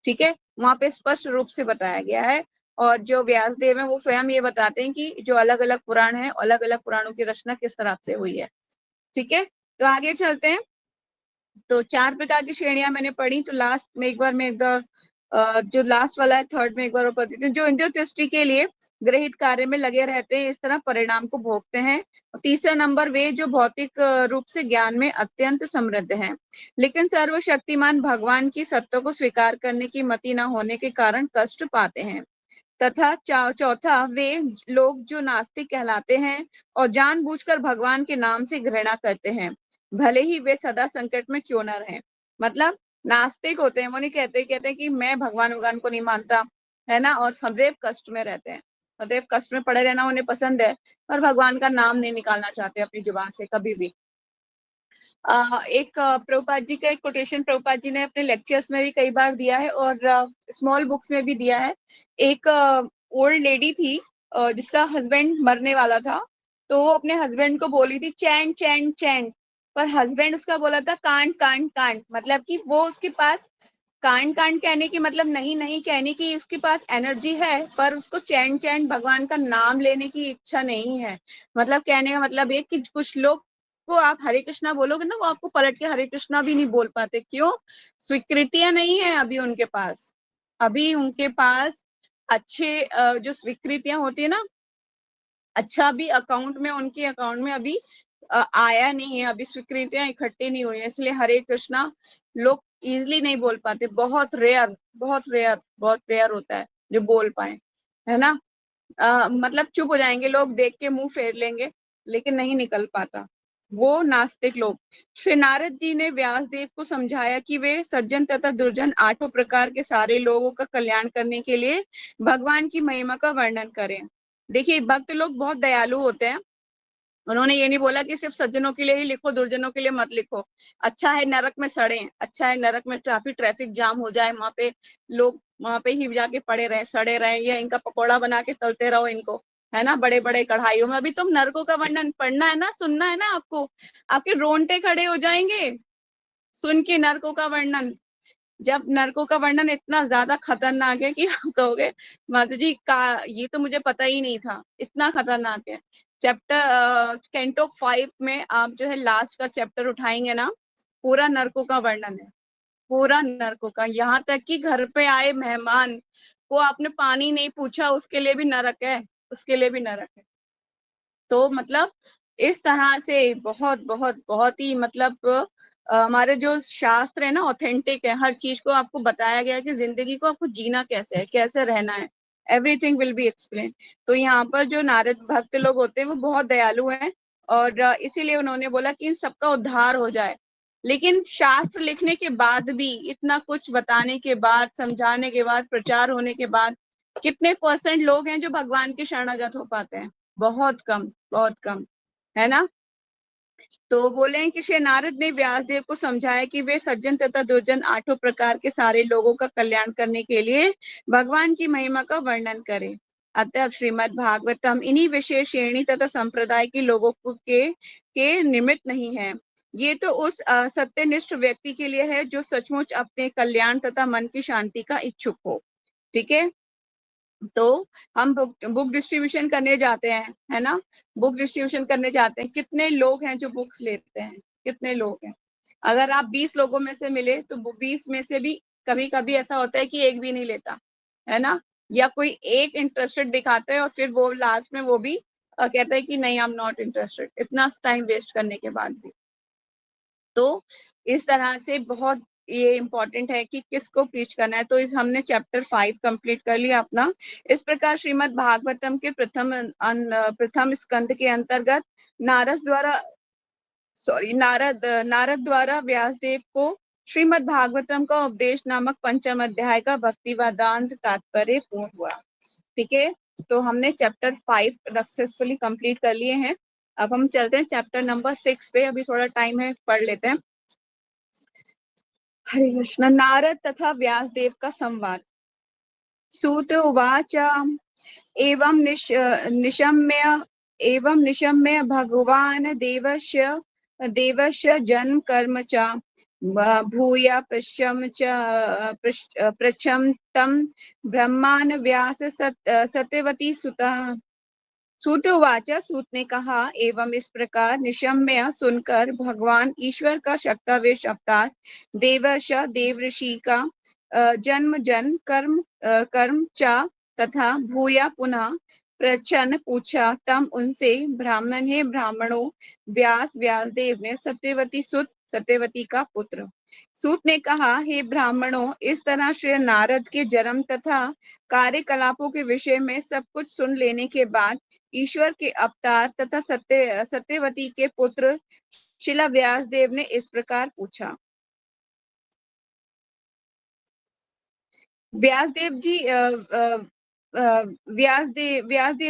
ठीक है, वहां पे स्पष्ट रूप से बताया गया है। और जो व्यास देव है वो स्वयं ये बताते हैं कि जो अलग अलग पुराण है, अलग अलग पुराणों की रचना किस तरह से हुई है। ठीक है, तो आगे चलते हैं। तो 4 प्रकार की श्रेणियां मैंने पढ़ी, तो लास्ट में एक बार जो लास्ट वाला है थर्ड में एक बार और पढ़ देती हूँ। जो इंद्रिय तुष्टि के लिए गृहित कार्य में लगे रहते हैं, इस तरह परिणाम को भोगते हैं। तीसरा नंबर, वे जो भौतिक रूप से ज्ञान में अत्यंत समृद्ध हैं, लेकिन सर्वशक्तिमान भगवान की सत्ता को स्वीकार करने की मति न होने के कारण कष्ट पाते हैं। तथा चौथा, वे लोग जो नास्तिक कहलाते हैं और जानबूझकर भगवान के नाम से घृणा करते हैं, भले ही वे सदा संकट में क्यों न रहें। मतलब नास्तिक होते हैं, वो नहीं कहते कि मैं भगवान को नहीं मानता, है ना, और सदैव कष्ट में रहते हैं, सदैव कष्ट में पड़े रहना उन्हें पसंद है, और भगवान का नाम नहीं निकालना चाहते अपनी जुबान से कभी भी। एक प्रभुपाद जी का एक कोटेशन प्रभुपाद जी ने अपने लेक्चर्स में भी कई बार दिया है और स्मॉल बुक्स में भी दिया है। एक ओल्ड लेडी थी जिसका हस्बैंड मरने वाला था, तो वो अपने हस्बैंड को बोली थी चैंट चैंट चैंट, पर हस्बैंड उसका बोला था कांट कांट कांट, मतलब कि वो उसके पास कांट कांट कहने की मतलब नहीं नहीं कहने की उसके पास एनर्जी है, पर उसको चैंट चैंट भगवान का नाम लेने की इच्छा नहीं है। मतलब कहने का मतलब ये कि कुछ लोग को आप हरे कृष्णा बोलोगे ना, वो आपको पलट के हरे कृष्णा भी नहीं बोल पाते। क्यों? स्वीकृतियां नहीं है अभी उनके पास। अभी उनके पास अच्छे जो स्वीकृतियां होती है ना, अच्छा भी अकाउंट में, उनके अकाउंट में अभी आया नहीं है, अभी स्वीकृतियां इकट्ठी नहीं हुई है, इसलिए हरे कृष्णा लोग इजिली नहीं बोल पाते। बहुत रेयर बहुत रेयर होता है जो बोल पाए, है ना। मतलब चुप हो जाएंगे लोग, देख के मुंह फेर लेंगे, लेकिन नहीं निकल पाता, वो नास्तिक लोग। श्री नारद जी ने व्यास देव को समझाया कि वे सज्जन तथा दुर्जन 8 प्रकार के सारे लोगों का कल्याण करने के लिए भगवान की महिमा का वर्णन करें। देखिए, भक्त लोग बहुत दयालु होते हैं, उन्होंने ये नहीं बोला कि सिर्फ सज्जनों के लिए ही लिखो, दुर्जनों के लिए मत लिखो। अच्छा है नरक में सड़े, अच्छा है नरक में ट्रैफिक जाम हो जाए, वहां पे लोग वहां पे ही जाके पड़े रहे, सड़े रहे, या इनका पकौड़ा बना के तलते रहो इनको, है ना, बड़े बड़े कढ़ाइयों में। अभी तुम नरकों का वर्णन पढ़ना है ना, सुनना है ना आपको, आपके रोंगटे खड़े हो जाएंगे सुन के नरकों का वर्णन। जब नरकों का वर्णन इतना ज्यादा खतरनाक है कि आप कहोगे माता जी का ये तो मुझे पता ही नहीं था, इतना खतरनाक है। चैप्टर कैंटो 5 में आप जो है लास्ट का चैप्टर उठाएंगे ना, पूरा नरकों का वर्णन है, पूरा नरकों का। यहाँ तक कि घर पे आए मेहमान को आपने पानी नहीं पूछा, उसके लिए भी नरक है। उसके लिए भी न रखें। तो मतलब इस तरह से बहुत बहुत बहुत ही मतलब हमारे जो शास्त्र है ना ऑथेंटिक है, हर चीज को आपको बताया गया है कि जिंदगी को आपको जीना कैसे है, कैसे रहना है, एवरीथिंग विल बी एक्सप्लेन। तो यहाँ पर जो नारद भक्त लोग होते हैं वो बहुत दयालु हैं और इसीलिए उन्होंने बोला कि इन सबका उद्धार हो जाए। लेकिन शास्त्र लिखने के बाद भी, इतना कुछ बताने के बाद, समझाने के बाद, प्रचार होने के बाद, कितने % लोग हैं जो भगवान के शरणागत हो पाते हैं? बहुत कम, बहुत कम, है ना। तो बोले हैं कि श्री नारद ने व्यासदेव को समझाया कि वे सज्जन तथा दुर्जन 8 प्रकार के सारे लोगों का कल्याण करने के लिए भगवान की महिमा का वर्णन करें। अतः श्रीमद् भागवतम इन्हीं विशेष श्रेणी तथा संप्रदाय के लोगों के निमित्त नहीं है। ये तो उस सत्यनिष्ठ व्यक्ति के लिए है जो सचमुच अपने कल्याण तथा मन की शांति का इच्छुक हो। ठीक है, तो हम बुक डिस्ट्रीब्यूशन करने जाते हैं, है ना, बुक डिस्ट्रीब्यूशन करने जाते हैं, कितने लोग हैं जो बुक्स लेते हैं? कितने लोग हैं? अगर आप 20 लोगों में से मिले तो 20 में से भी कभी कभी ऐसा होता है कि एक भी नहीं लेता, है ना, या कोई एक इंटरेस्टेड दिखाता है और फिर वो लास्ट में वो भी कहता है कि नहीं, आई एम नॉट इंटरेस्टेड, इतना टाइम वेस्ट करने के बाद भी। तो इस तरह से बहुत ये इम्पोर्टेंट है कि किसको प्रीच करना है। तो इस हमने चैप्टर 5 कंप्लीट कर लिया अपना। इस प्रकार श्रीमद् भागवतम के प्रथम स्कंद के अंतर्गत नारद द्वारा व्यासदेव को श्रीमद् भागवतम का उपदेश नामक पंचम अध्याय का भक्ति वेदांत तात्पर्य पूर्ण हुआ। ठीक है, तो हमने चैप्टर 5 सक्सेसफुली कंप्लीट कर लिए हैं। अब हम चलते हैं चैप्टर नंबर 6 पे, अभी थोड़ा टाइम है, पढ़ लेते हैं। हरे कृष्ण। नारद तथा व्यासदेव का संवाद। सूत उवाच एवं निशम्य भगवान देवस्य जन्म कर्म च भूय पृच्छम तम ब्रह्मान व्यास सत्यवती सुतः। सूत उवाच, सूत ने कहा, एवं इस प्रकार निशम्य सुनकर भगवान ईश्वर का शक्तावेश अवतार देवर्ष देव ऋषि का जन्म कर्म चा तथा भूया पुनः प्रच्छन पूछा तम उनसे, ब्राह्मण हे ब्राह्मणों, व्यासदेव ने सत्यवती सुत सत्यवती का पुत्र। सूत ने कहा, हे ब्राह्मणों, इस तरह श्री नारद के जन्म तथा कार्यकलापों के विषय में सब कुछ सुन लेने के बाद ईश्वर के अवतार तथा सत्यवती के पुत्र शिला व्यासदेव ने इस प्रकार पूछा। व्यासदेव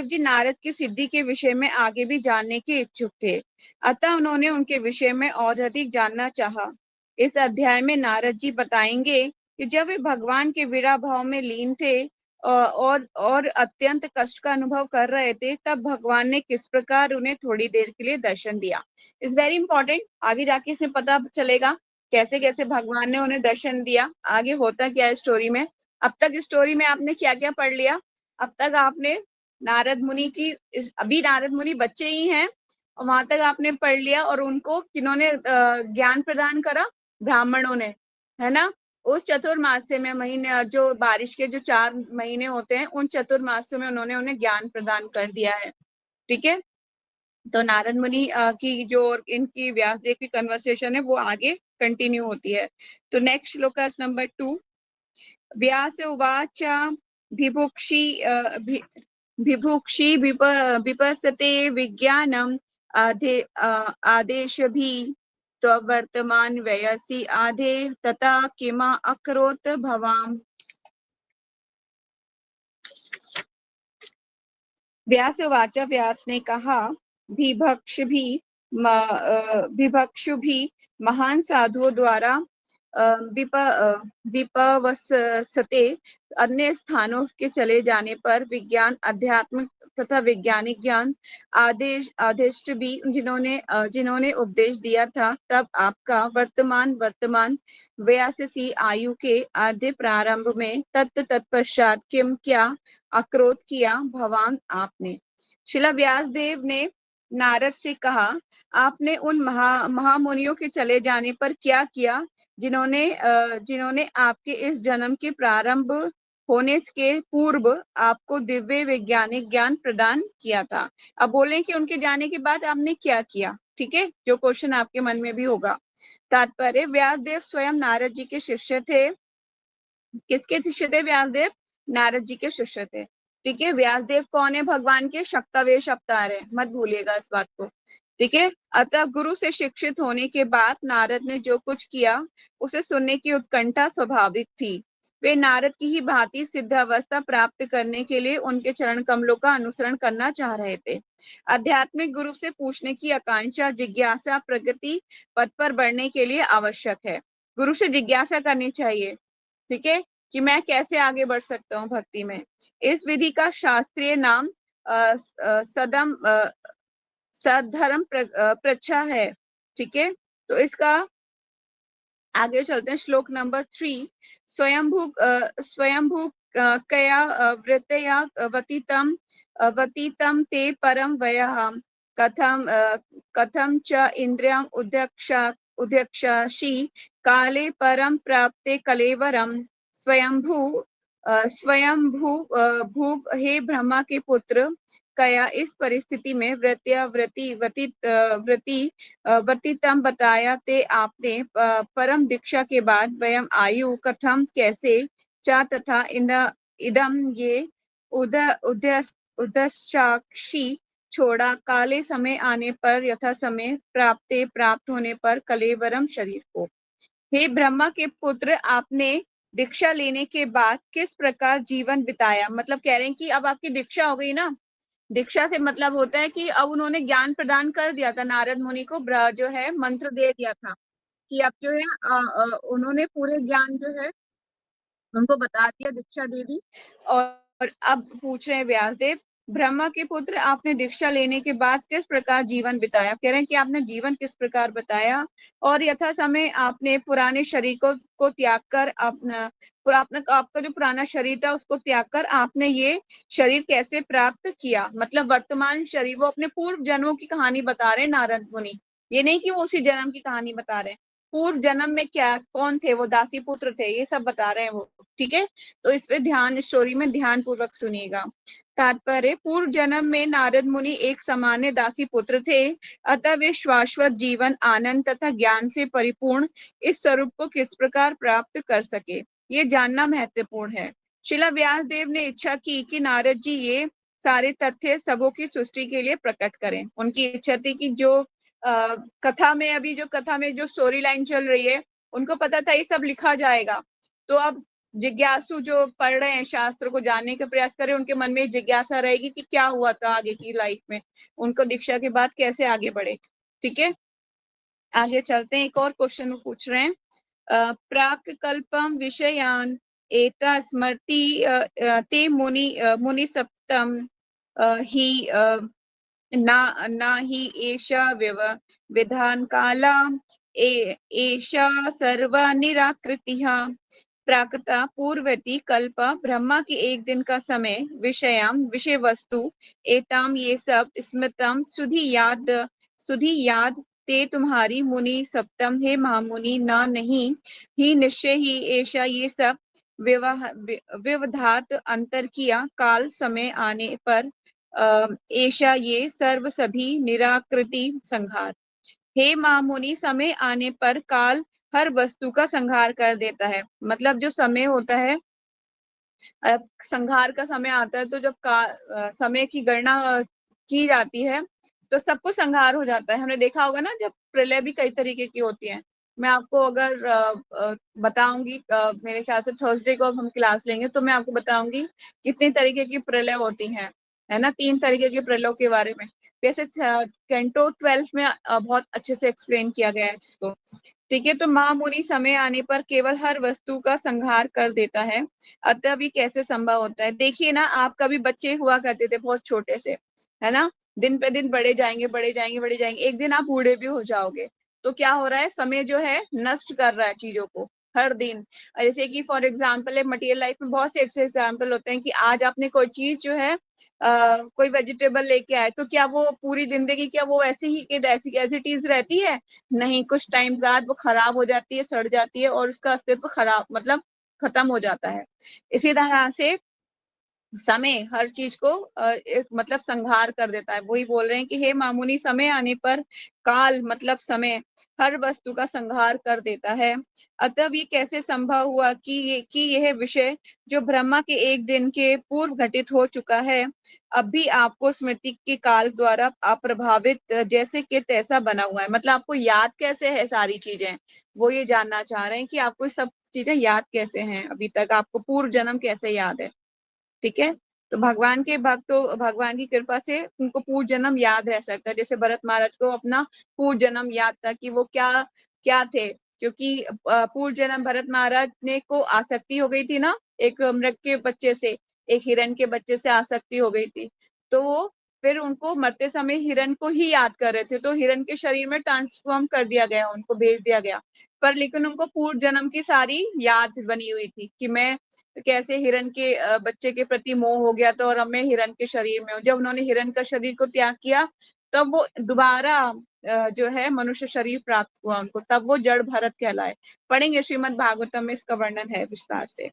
जी नारद की सिद्धि के विषय में आगे भी जानने के इच्छुक थे, अतः उन्होंने उनके विषय में और अधिक जानना चाहा। इस अध्याय में नारद जी बताएंगे कि जब वे भगवान के विरह भाव में लीन थे और अत्यंत कष्ट का अनुभव कर रहे थे, तब भगवान ने किस प्रकार उन्हें थोड़ी देर के लिए दर्शन दिया। इज वेरी इंपॉर्टेंट, आगे जाके इसमें पता चलेगा कैसे कैसे भगवान ने उन्हें दर्शन दिया, आगे होता क्या है स्टोरी में। अब तक स्टोरी में आपने क्या क्या पढ़ लिया? अब तक आपने नारद मुनि की, अभी नारद मुनि बच्चे ही हैं और वहां तक आपने पढ़ लिया, और उनको किन्होंने ज्ञान प्रदान करा? ब्राह्मणों ने, है ना। उस चतुर्मास्य में महीने, जो बारिश के जो 4 महीने होते हैं, उन चतुर्मास्यों में उन्होंने उन्हें ज्ञान प्रदान कर दिया है। ठीक है, तो नारद मुनि की जो इनकी व्यासदेव की कन्वर्सेशन है वो आगे कंटिन्यू होती है। तो नेक्स्ट श्लोका नंबर 2। व्यास उवाच भिभुक्षी विपसते विज्ञानम आदेश भी त्वर्तमान वयसि आधे तथा किमा अकरोत भवाम। व्यास उवाच, व्यास ने कहा, विभक्षु भी महान साधुओं द्वारा विपवसते अन्य स्थानों के चले जाने पर विज्ञान, अध्यात्म तथा वैज्ञानिक ज्ञान आदिष्ट भी जिन्होंने उपदेश दिया था, तब आपका वर्तमान वयस्सी आयु के आद्य प्रारंभ में तत्पश्चात किम क्या अक्रोध किया भगवान आपने। शिला व्यासदेव ने नारद से कहा, आपने उन महामुनियों के चले जाने पर क्या किया जिन्होंने आपके इस जन्म के प्रारंभ होने के पूर्व आपको दिव्य वैज्ञानिक ज्ञान प्रदान किया था। अब बोले कि उनके जाने के बाद आपने क्या किया, ठीक है, जो क्वेश्चन आपके मन में भी होगा। तात्पर्य, व्यासदेव स्वयं नारद जी के शिष्य थे। किसके शिष्य थे व्यासदेव? नारद जी के शिष्य थे, ठीक है। व्यासदेव कौन है? भगवान के शक्तावेश अवतार है, मत भूलिएगा इस बात को, ठीक है। अतः गुरु से शिक्षित होने के बाद नारद ने जो कुछ किया उसे सुनने की उत्कंठा स्वाभाविक थी। वे नारद की ही भांति सिद्ध अवस्था प्राप्त करने के लिए उनके चरण कमलों का अनुसरण करना चाह रहे थे। आध्यात्मिक गुरु से पूछने की आकांक्षा, जिज्ञासा प्रगति पथ पर बढ़ने के लिए आवश्यक है। गुरु से जिज्ञासा करनी चाहिए, ठीक है, कि मैं कैसे आगे बढ़ सकता हूँ भक्ति में। इस विधि का शास्त्रीय नाम सद्धर्म प्रच्छा है, ठीक है। तो इसका आगे चलते हैं, श्लोक नंबर 3। स्वयंभू कया वृत्तया वतीतम ते परम वयः कथम च इंद्रियम उद्यक्षाशी काले परम प्राप्ते कलेवरम स्वयंभू भूव हे ब्रह्मा के पुत्र कया इस परिस्थिति में वर्तितम बताया ते आपने परम दीक्षा के बाद वयम आयु कथम कैसे च तथा इदम ये उदस्साक्षी छोड़ा काले समय आने पर यथा समय प्राप्त होने पर कलेवरम शरीर को। हे ब्रह्मा के पुत्र, आपने दीक्षा लेने के बाद किस प्रकार जीवन बिताया? मतलब कह रहे हैं कि अब आपकी दीक्षा हो गई ना। दीक्षा से मतलब होता है कि अब उन्होंने ज्ञान प्रदान कर दिया था, नारद मुनि को जो है मंत्र दे दिया था कि अब जो है उन्होंने पूरे ज्ञान जो है उनको बता दिया, दीक्षा दे दी। और अब पूछ रहे हैं व्यासदेव, ब्रह्मा के पुत्र, आपने दीक्षा लेने के बाद किस प्रकार जीवन बिताया? कह रहे हैं कि आपने जीवन किस प्रकार बताया और यथा समय आपने पुराने शरीर को त्याग कर आपका जो पुराना शरीर था उसको त्याग कर आपने ये शरीर कैसे प्राप्त किया? मतलब वर्तमान शरीर, वो अपने पूर्व जन्मों की कहानी बता रहे हैं नारद मुनि, ये नहीं कि वो उसी जन्म की कहानी बता रहे हैं। पूर्व जन्म में क्या कौन थे वो? दासी पुत्र थे, ये सब बता रहे हैं वो, ठीक है। तो इस पे ध्यान, स्टोरी में ध्यान पूर्वक सुनिएगा। तात्पर्य, पूर्व जन्म में नारद मुनि एक सामान्य दासी पुत्र थे, अतः वे शाश्वत जीवन, आनंद तथा ज्ञान से परिपूर्ण इस स्वरूप को किस प्रकार प्राप्त कर सके, ये जानना महत्वपूर्ण है। शिला व्यासदेव ने इच्छा की कि नारद जी ये सारे तथ्य सबों की सृष्टि के लिए प्रकट करें। उनकी इच्छा थी कि जो कथा में जो स्टोरी लाइन चल रही है, उनको पता था ये सब लिखा जाएगा। तो अब जिज्ञासु जो पढ़ रहे हैं, शास्त्र को जानने का प्रयास करें, उनके मन में जिज्ञासा रहेगी कि क्या हुआ था आगे की लाइफ में, उनको दीक्षा के बाद कैसे आगे बढ़े, ठीक है। आगे चलते हैं, एक और क्वेश्चन पूछ रहे हैं। प्राक कल्पम विषयान एता स्मृति ते मुनि सप्तम ही ना ही एषा विधान काला एषा सर्व निराकृतिः प्राकृता पूर्वती कल्प ब्रह्मा की एक दिन का समय विषय वस्तु एताम ये सब स्मृतम सुधी याद ते तुम्हारी मुनि सप्तम, हे महामुनि, ना नहीं ही निश्चय ही ऐसा ये सब विवधात अंतर किया काल समय आने पर ऐसा ये सर्व सभी निराकृति संहार। हे महामुनि, समय आने पर काल हर वस्तु का संहार कर देता है। मतलब जो समय होता है, संहार का समय आता है, तो जब समय की गणना की जाती है तो सबको संहार हो जाता है। हमने देखा होगा ना, जब प्रलय भी कई तरीके की होती है। मैं आपको अगर बताऊंगी, मेरे ख्याल से थर्सडे को हम क्लास लेंगे तो मैं आपको बताऊंगी कितने तरीके की प्रलय होती हैं, है ना, 3 तरीके के प्रलयों के बारे में। वैसे कैंटो 12 में बहुत अच्छे से एक्सप्लेन किया गया है इसको, ठीक है। तो महामुनि समय आने पर केवल हर वस्तु का संहार कर देता है, अतः भी कैसे संभव होता है? देखिए ना, आप कभी बच्चे हुआ करते थे बहुत छोटे से, है ना, दिन पे दिन बढ़े जाएंगे, एक दिन आप बूढ़े भी हो जाओगे। तो क्या हो रहा है? समय जो है नष्ट कर रहा है चीजों को हर दिन। जैसे कि फॉर एग्जाम्पल मटेरियल लाइफ में बहुत से ऐसे एग्जाम्पल होते हैं कि आज आपने कोई चीज जो है कोई वेजिटेबल लेके आए, तो क्या वो पूरी जिंदगी क्या वो ऐसे ही एज इट इज रहती है? नहीं, कुछ टाइम बाद वो खराब हो जाती है, सड़ जाती है और उसका अस्तित्व खराब, मतलब खत्म हो जाता है। इसी तरह से समय हर चीज को एक मतलब संहार कर देता है। वही बोल रहे हैं कि हे मामुनि, समय आने पर काल मतलब समय हर वस्तु का संहार कर देता है। अतः ये कैसे संभव हुआ कि यह विषय जो ब्रह्मा के एक दिन के पूर्व घटित हो चुका है, अब भी आपको स्मृति के काल द्वारा अप्रभावित जैसे कि तैसा बना हुआ है। मतलब आपको याद कैसे है सारी चीजें, वो ये जानना चाह रहे हैं कि आपको सब चीजें याद कैसे हैं, अभी तक आपको पूर्व जन्म कैसे याद है। ठीक है, तो भगवान के भक्त तो भगवान की कृपा से उनको पूर्व जन्म याद रह सकता है। जैसे भरत महाराज को अपना पूर्व जन्म याद था कि वो क्या क्या थे, क्योंकि पूर्व जन्म भरत महाराज ने को आसक्ति हो गई थी ना, एक मृग के बच्चे से, एक हिरण के बच्चे से आसक्ति हो गई थी। तो वो फिर उनको मरते समय हिरण को ही याद कर रहे थे, तो हिरण के शरीर में ट्रांसफॉर्म कर दिया गया, उनको भेज दिया गया। पर लेकिन उनको पूर्व जन्म की सारी याद बनी हुई थी कि मैं कैसे हिरण के बच्चे के प्रति मोह हो गया, तो और अब मैं हिरण के शरीर में हूँ। जब उन्होंने हिरण का शरीर को त्याग किया, तब वो दोबारा जो है मनुष्य शरीर प्राप्त हुआ उनको, तब वो जड़ भरत कहलाए। पढ़ेंगे श्रीमद् भागवतम में, इसका वर्णन है विस्तार से।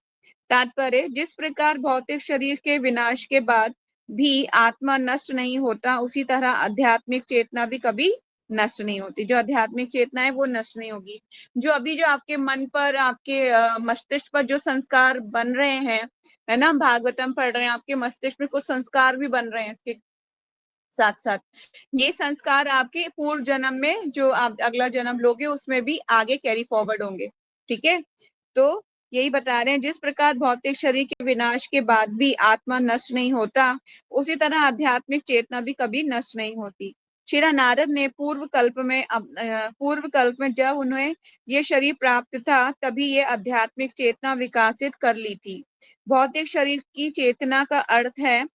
तात्पर्य, जिस प्रकार भौतिक शरीर के विनाश के बाद भी आत्मा नष्ट नहीं होता, उसी तरह आध्यात्मिक चेतना भी कभी नष्ट नहीं होती। जो आध्यात्मिक चेतना है वो नष्ट नहीं होगी। जो अभी जो आपके मन पर, आपके मस्तिष्क पर जो संस्कार बन रहे हैं, है ना, भागवतम पढ़ रहे हैं, आपके मस्तिष्क में कुछ संस्कार भी बन रहे हैं इसके साथ साथ। ये संस्कार आपके पूर्व जन्म में जो आप अगला जन्म लोगे उसमें भी आगे कैरी फॉरवर्ड होंगे। ठीक है, तो यही बता रहे हैं, जिस प्रकार भौतिक शरीर के विनाश के बाद भी आत्मा नष्ट नहीं होता, उसी तरह आध्यात्मिक चेतना भी कभी नष्ट नहीं होती। श्री नारद ने पूर्व कल्प में जब उन्हें ये शरीर प्राप्त था, तभी ये आध्यात्मिक चेतना विकसित कर ली थी। भौतिक शरीर की चेतना का अर्थ है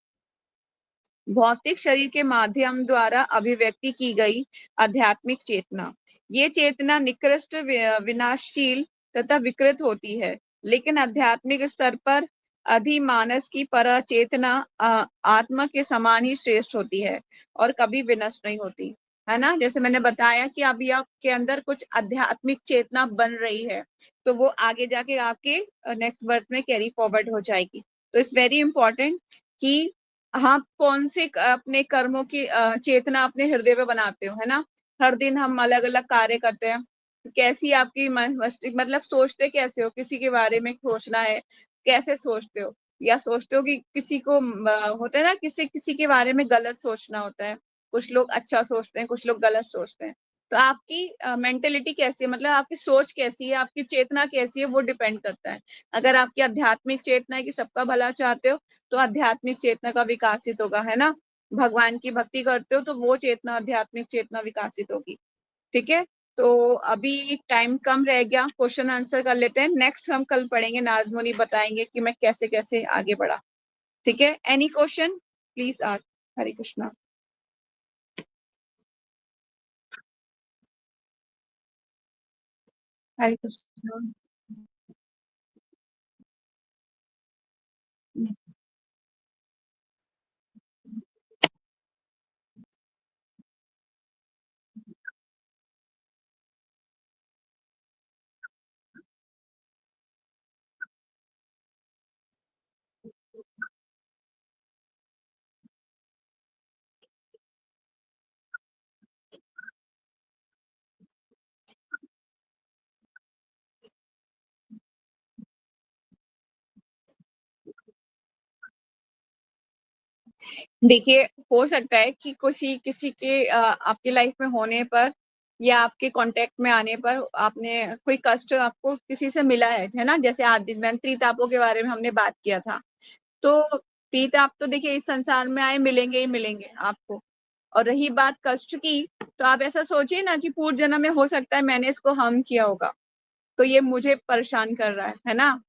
भौतिक शरीर के माध्यम द्वारा अभिव्यक्ति की गई आध्यात्मिक चेतना। ये चेतना निकृष्ट, विनाशशील तथा विकृत होती है, लेकिन आध्यात्मिक स्तर पर अधिमानस की परचेतना आत्मा के समान ही श्रेष्ठ होती है और कभी विनष्ट नहीं होती, है ना। जैसे मैंने बताया कि अभी आपके अंदर कुछ आध्यात्मिक चेतना बन रही है, तो वो आगे जाके आपके नेक्स्ट बर्थ में कैरी फॉरवर्ड हो जाएगी। तो इट्स वेरी इंपॉर्टेंट कि हाँ, कौन से अपने कर्मों की चेतना अपने हृदय में बनाते हो, है ना। हर दिन हम अलग अलग कार्य करते हैं, कैसी आपकी मस्तिष्क, मतलब सोचते कैसे हो, किसी के बारे में सोचना है, कैसे सोचते हो, या सोचते हो कि किसी को होता है ना, किसी किसी के बारे में गलत सोचना होता है। कुछ लोग अच्छा सोचते हैं, कुछ लोग गलत सोचते हैं। तो आपकी मेंटेलिटी कैसी है, मतलब आपकी सोच कैसी है, आपकी चेतना कैसी है, वो डिपेंड करता है। अगर आपकी आध्यात्मिक चेतना है कि सबका भला चाहते हो, तो आध्यात्मिक चेतना का विकासित होगा, है ना। भगवान की भक्ति करते हो तो वो चेतना, आध्यात्मिक चेतना विकासित होगी। ठीक है, तो अभी टाइम कम रह गया, क्वेश्चन आंसर कर लेते हैं। नेक्स्ट हम कल पढ़ेंगे, नारद मुनि बताएंगे कि मैं कैसे कैसे आगे बढ़ा। ठीक है, एनी क्वेश्चन प्लीज आस्क। हरे कृष्णा। हरे कृष्णा। देखिए, हो सकता है कि किसी किसी के आपकी लाइफ में होने पर या आपके कांटेक्ट में आने पर आपने कोई कष्ट आपको किसी से मिला है ना। जैसे आदि में त्रितापों के बारे में हमने बात किया था, तो त्रिताप तो देखिए इस संसार में आए मिलेंगे ही मिलेंगे आपको। और रही बात कष्ट की, तो आप ऐसा सोचिए ना कि पूर्व जन्म में हो सकता है मैंने इसको हार्म किया होगा, तो ये मुझे परेशान कर रहा है ना।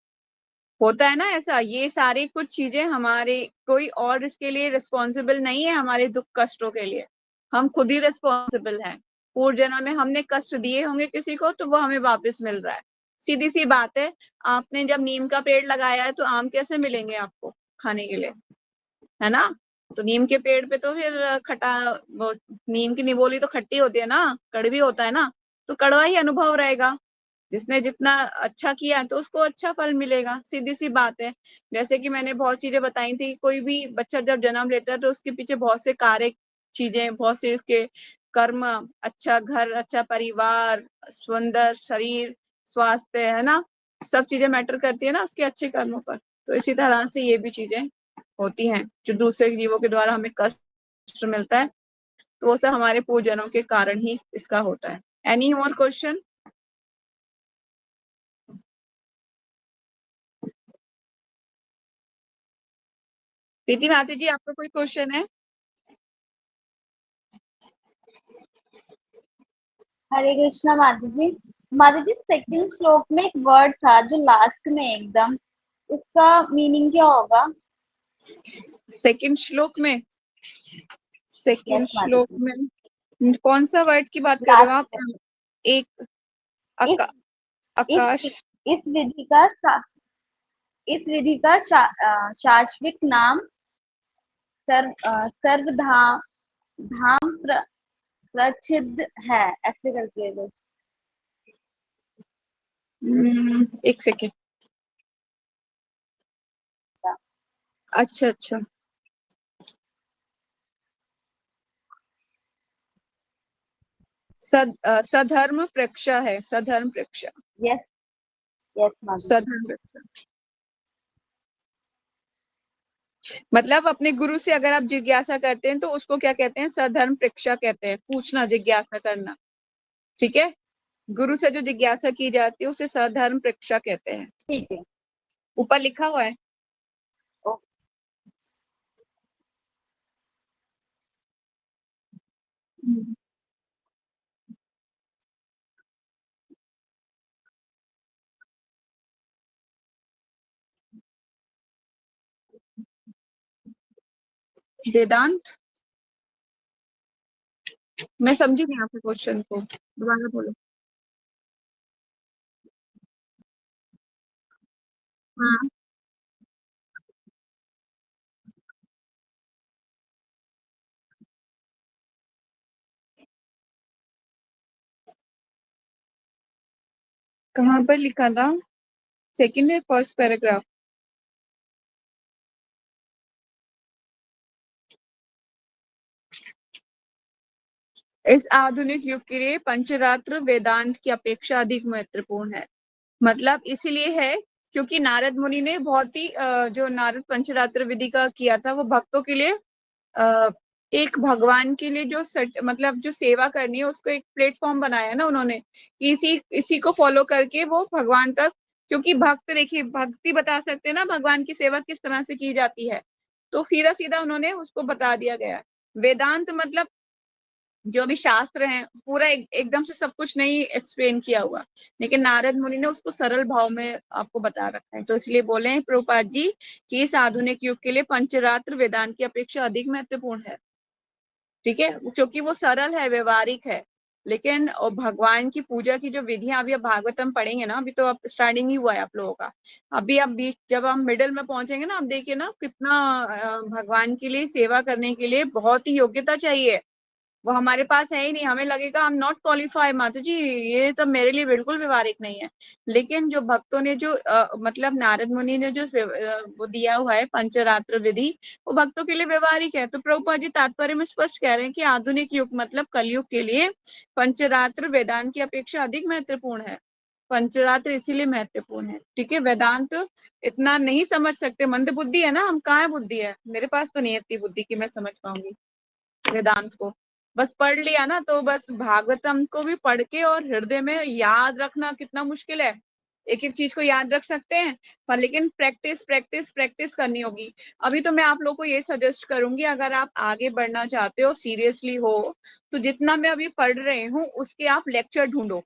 होता है ना ऐसा। ये सारी कुछ चीजें हमारे, कोई और इसके लिए रिस्पॉन्सिबल नहीं है हमारे दुख कष्टों के लिए, हम खुद ही रिस्पॉन्सिबल हैं। पूर्व जन्म में हमने कष्ट दिए होंगे किसी को, तो वो हमें वापस मिल रहा है। सीधी सी बात है, आपने जब नीम का पेड़ लगाया है तो आम कैसे मिलेंगे आपको खाने के लिए, है ना। तो नीम के पेड़ पे तो फिर खटा, वो नीम की निबोली तो खट्टी होती है ना, कड़वी होता है ना, तो कड़वा ही अनुभव रहेगा। जिसने जितना अच्छा किया तो उसको अच्छा फल मिलेगा, सीधी सी बात है। जैसे कि मैंने बहुत चीजें बताई थी, कोई भी बच्चा जब जन्म लेता है तो उसके पीछे बहुत से कार्य चीजें, बहुत से उसके कर्म, अच्छा घर, अच्छा परिवार, सुंदर शरीर, स्वास्थ्य, है ना, सब चीजें मैटर करती है ना उसके अच्छे कर्मों पर। तो इसी तरह से ये भी चीजें होती हैं, जो दूसरे जीवों के द्वारा हमें कष्ट मिलता है, तो वो सब हमारे पूजनों के कारण ही इसका होता है। Any more question? प्रीति भाती जी, आपका कोई क्वेश्चन है? हरे कृष्णा माता जी। माता जी, सेकंड श्लोक में एक वर्ड था जो लास्ट में एकदम, उसका मीनिंग क्या होगा? सेकंड श्लोक में? सेकंड यस माता श्लोक जी। में कौन सा वर्ड की बात कर रहे हो लास्ट आप? में। एक इस इस आकाश। इस विधि का शाश्वत नाम सर्वधाम धाम प्रसिद्ध है, ऐसे करके है कुछ। एक सेकेंड। अच्छा अच्छा, सधर्म प्रक्षा है, सधर्म प्रक्षा, यस यस माता जी। सधर्म प्रक्षा। मतलब अपने गुरु से अगर आप जिज्ञासा करते हैं तो उसको क्या कहते हैं? सधर्म प्रक्षा कहते हैं, पूछना, जिज्ञासा करना। ठीक है, गुरु से जो जिज्ञासा की जाती है उसे सधर्म प्रक्षा कहते हैं। ठीक है। ऊपर लिखा हुआ है। ओ, वेदांत, मैं समझी नहीं आपके क्वेश्चन को, दोबारा बोलो। हाँ, कहाँ पर लिखा था? सेकंड है, फर्स्ट पैराग्राफ? इस आधुनिक युग के लिए पंचरात्र वेदांत की अपेक्षा अधिक महत्वपूर्ण है। मतलब इसीलिए है क्योंकि नारद मुनि ने बहुत ही जो नारद पंचरात्र विधि का किया था वो भक्तों के लिए एक भगवान के लिए जो मतलब जो सेवा करनी है उसको एक प्लेटफॉर्म बनाया ना उन्होंने, कि इसी इसी को फॉलो करके वो भगवान तक, क्योंकि भक्त देखिए भक्ति बता सकते हैं ना भगवान की सेवा किस तरह से की जाती है, तो सीधा सीधा उन्होंने उसको बता दिया गया है। वेदांत मतलब जो भी शास्त्र हैं पूरा एकदम से सब कुछ नहीं एक्सप्लेन किया हुआ, लेकिन नारद मुनि ने उसको सरल भाव में आपको बता रखा है। तो इसलिए बोले हैं प्रभुपाद जी कि इस आधुनिक युग के लिए पंचरात्र वेदांत की अपेक्षा अधिक महत्वपूर्ण है। ठीक है, क्योंकि वो सरल है, व्यवहारिक है। लेकिन और भगवान की पूजा की जो विधियां, अभी आप भागवतम पढ़ेंगे ना, अभी तो आप स्टार्टिंग ही हुआ है आप लोगों का, अभी आप बीच जब हम मिडिल में पहुंचेंगे ना, आप देखिए ना कितना भगवान के लिए सेवा करने के लिए बहुत ही योग्यता चाहिए। वो हमारे पास है ही नहीं, हमें लगेगा आई एम नॉट क्वालिफाई माता जी, ये तो मेरे लिए बिल्कुल व्यवहारिक नहीं है। लेकिन जो भक्तों ने जो मतलब नारद मुनि ने जो वो दिया हुआ है पंचरात्र विधि, वो भक्तों के लिए व्यवहारिक है। तो प्रभुपाद जी तात्पर्य में स्पष्ट कह रहे हैं कि आधुनिक युग मतलब कलयुग के लिए पंचरात्र वेदांत की अपेक्षा अधिक महत्वपूर्ण है। पंचरात्र इसीलिए महत्वपूर्ण है। ठीक है, वेदांत इतना नहीं समझ सकते, मंद बुद्धि है ना हम, कहाँ बुद्धि है, मेरे पास तो नहीं है इतनी बुद्धि कि मैं समझ पाऊंगी वेदांत को। बस पढ़ लिया ना, तो बस भागवतम को भी पढ़ के और हृदय में याद रखना कितना मुश्किल है। एक एक चीज को याद रख सकते हैं पर लेकिन प्रैक्टिस प्रैक्टिस प्रैक्टिस करनी होगी। अभी तो मैं आप लोगों को ये सजेस्ट करूंगी, अगर आप आगे बढ़ना चाहते हो, सीरियसली हो, तो जितना मैं अभी पढ़ रही हूँ उसके आप लेक्चर ढूंढो।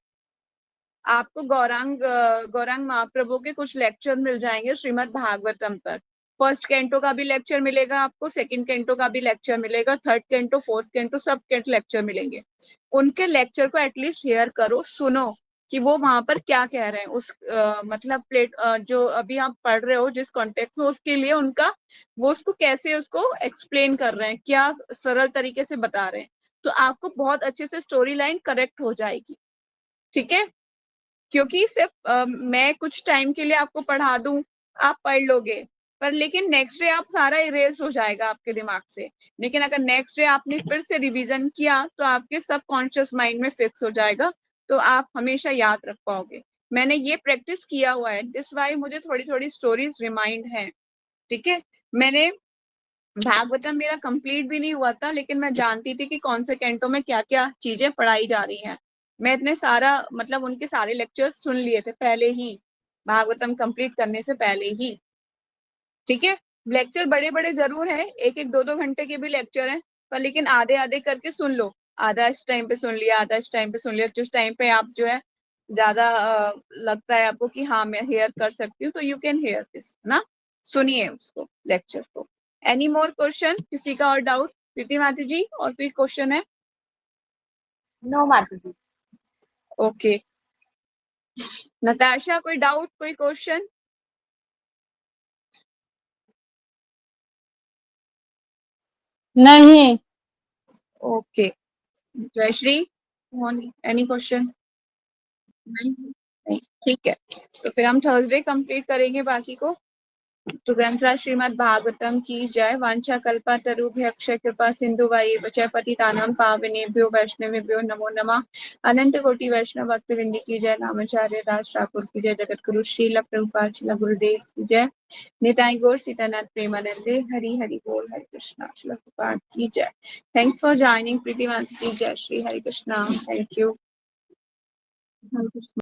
आपको गौरांग महाप्रभु के कुछ लेक्चर मिल जाएंगे श्रीमद् भागवतम पर। फर्स्ट कैंटो का भी लेक्चर मिलेगा आपको, सेकंड कैंटो का भी लेक्चर मिलेगा, थर्ड कैंटो, फोर्थ कैंटो, सब कैंट लेक्चर मिलेंगे। उनके लेक्चर को एटलीस्ट हेयर करो, सुनो कि वो वहां पर क्या कह रहे हैं। उस मतलब जो अभी आप पढ़ रहे हो जिस कॉन्टेक्स्ट में, उसके लिए उनका वो उसको कैसे उसको एक्सप्लेन कर रहे हैं, क्या सरल तरीके से बता रहे हैं, तो आपको बहुत अच्छे से स्टोरी लाइन करेक्ट हो जाएगी। ठीक है, क्योंकि सिर्फ मैं कुछ टाइम के लिए आपको पढ़ा दूं, आप पढ़ लोगे, पर लेकिन नेक्स्ट डे आप सारा इरेज हो जाएगा आपके दिमाग से। लेकिन अगर नेक्स्ट डे आपने फिर से रिवीजन किया तो आपके सबकॉन्शियस माइंड में फिक्स हो जाएगा, तो आप हमेशा याद रख पाओगे। मैंने ये प्रैक्टिस किया हुआ है, दिस वाई मुझे थोड़ी थोड़ी स्टोरीज रिमाइंड है। ठीक है, मैंने भागवतम मेरा कंप्लीट भी नहीं हुआ था, लेकिन मैं जानती थी कि कौन से कैंटो में क्या क्या चीजें पढ़ाई जा रही हैं। मैं इतने सारा मतलब उनके सारे लेक्चर्स सुन लिए थे पहले ही, भागवतम कंप्लीट करने से पहले ही। ठीक है, लेक्चर बड़े बड़े जरूर हैं, एक एक दो दो घंटे के भी लेक्चर हैं, पर लेकिन आधे आधे करके सुन लो। आधा इस टाइम पे सुन लिया, आधा इस टाइम पे सुन लिया। जिस टाइम पे आप जो है ज्यादा लगता है आपको कि हाँ मैं हेयर कर सकती हूँ, तो यू कैन हेयर दिस ना, सुनिए उसको, लेक्चर को। एनी मोर क्वेश्चन, किसी का और डाउट? प्रीति माता जी, और कोई क्वेश्चन है? नो माता जी। ओके, नताशा, कोई डाउट, कोई क्वेश्चन? नहीं। Okay, Jayashree, any question? नहीं, ठीक है, तो फिर हम थर्सडे कंप्लीट करेंगे बाकी को। तो ग्रंथराज श्रीमद् भागवतम की जय। वांछा कल्पा तरुभ्यक्ष कृपा सिंधु वाई बचय पतितानां पावनेभ्यो वैष्णवेभ्यो नमो नमः। अनंत कोटि वैष्णव भक्त वृंद की जय। नामाचार्य दास ठाकुर की जय। जगत गुरु श्रील प्रभुपाद श्रील गुरुदेव की जय। निताई गौर सीतानाथ प्रेमानंदे। हरि हरि बोल। हरे कृष्णा। श्रील प्रभुपाद की जय। थैंक्स फॉर ज्वाइनिंग प्रीति माता जी। जय श्री हरे कृष्णा। Thank you. हरे कृष्णा।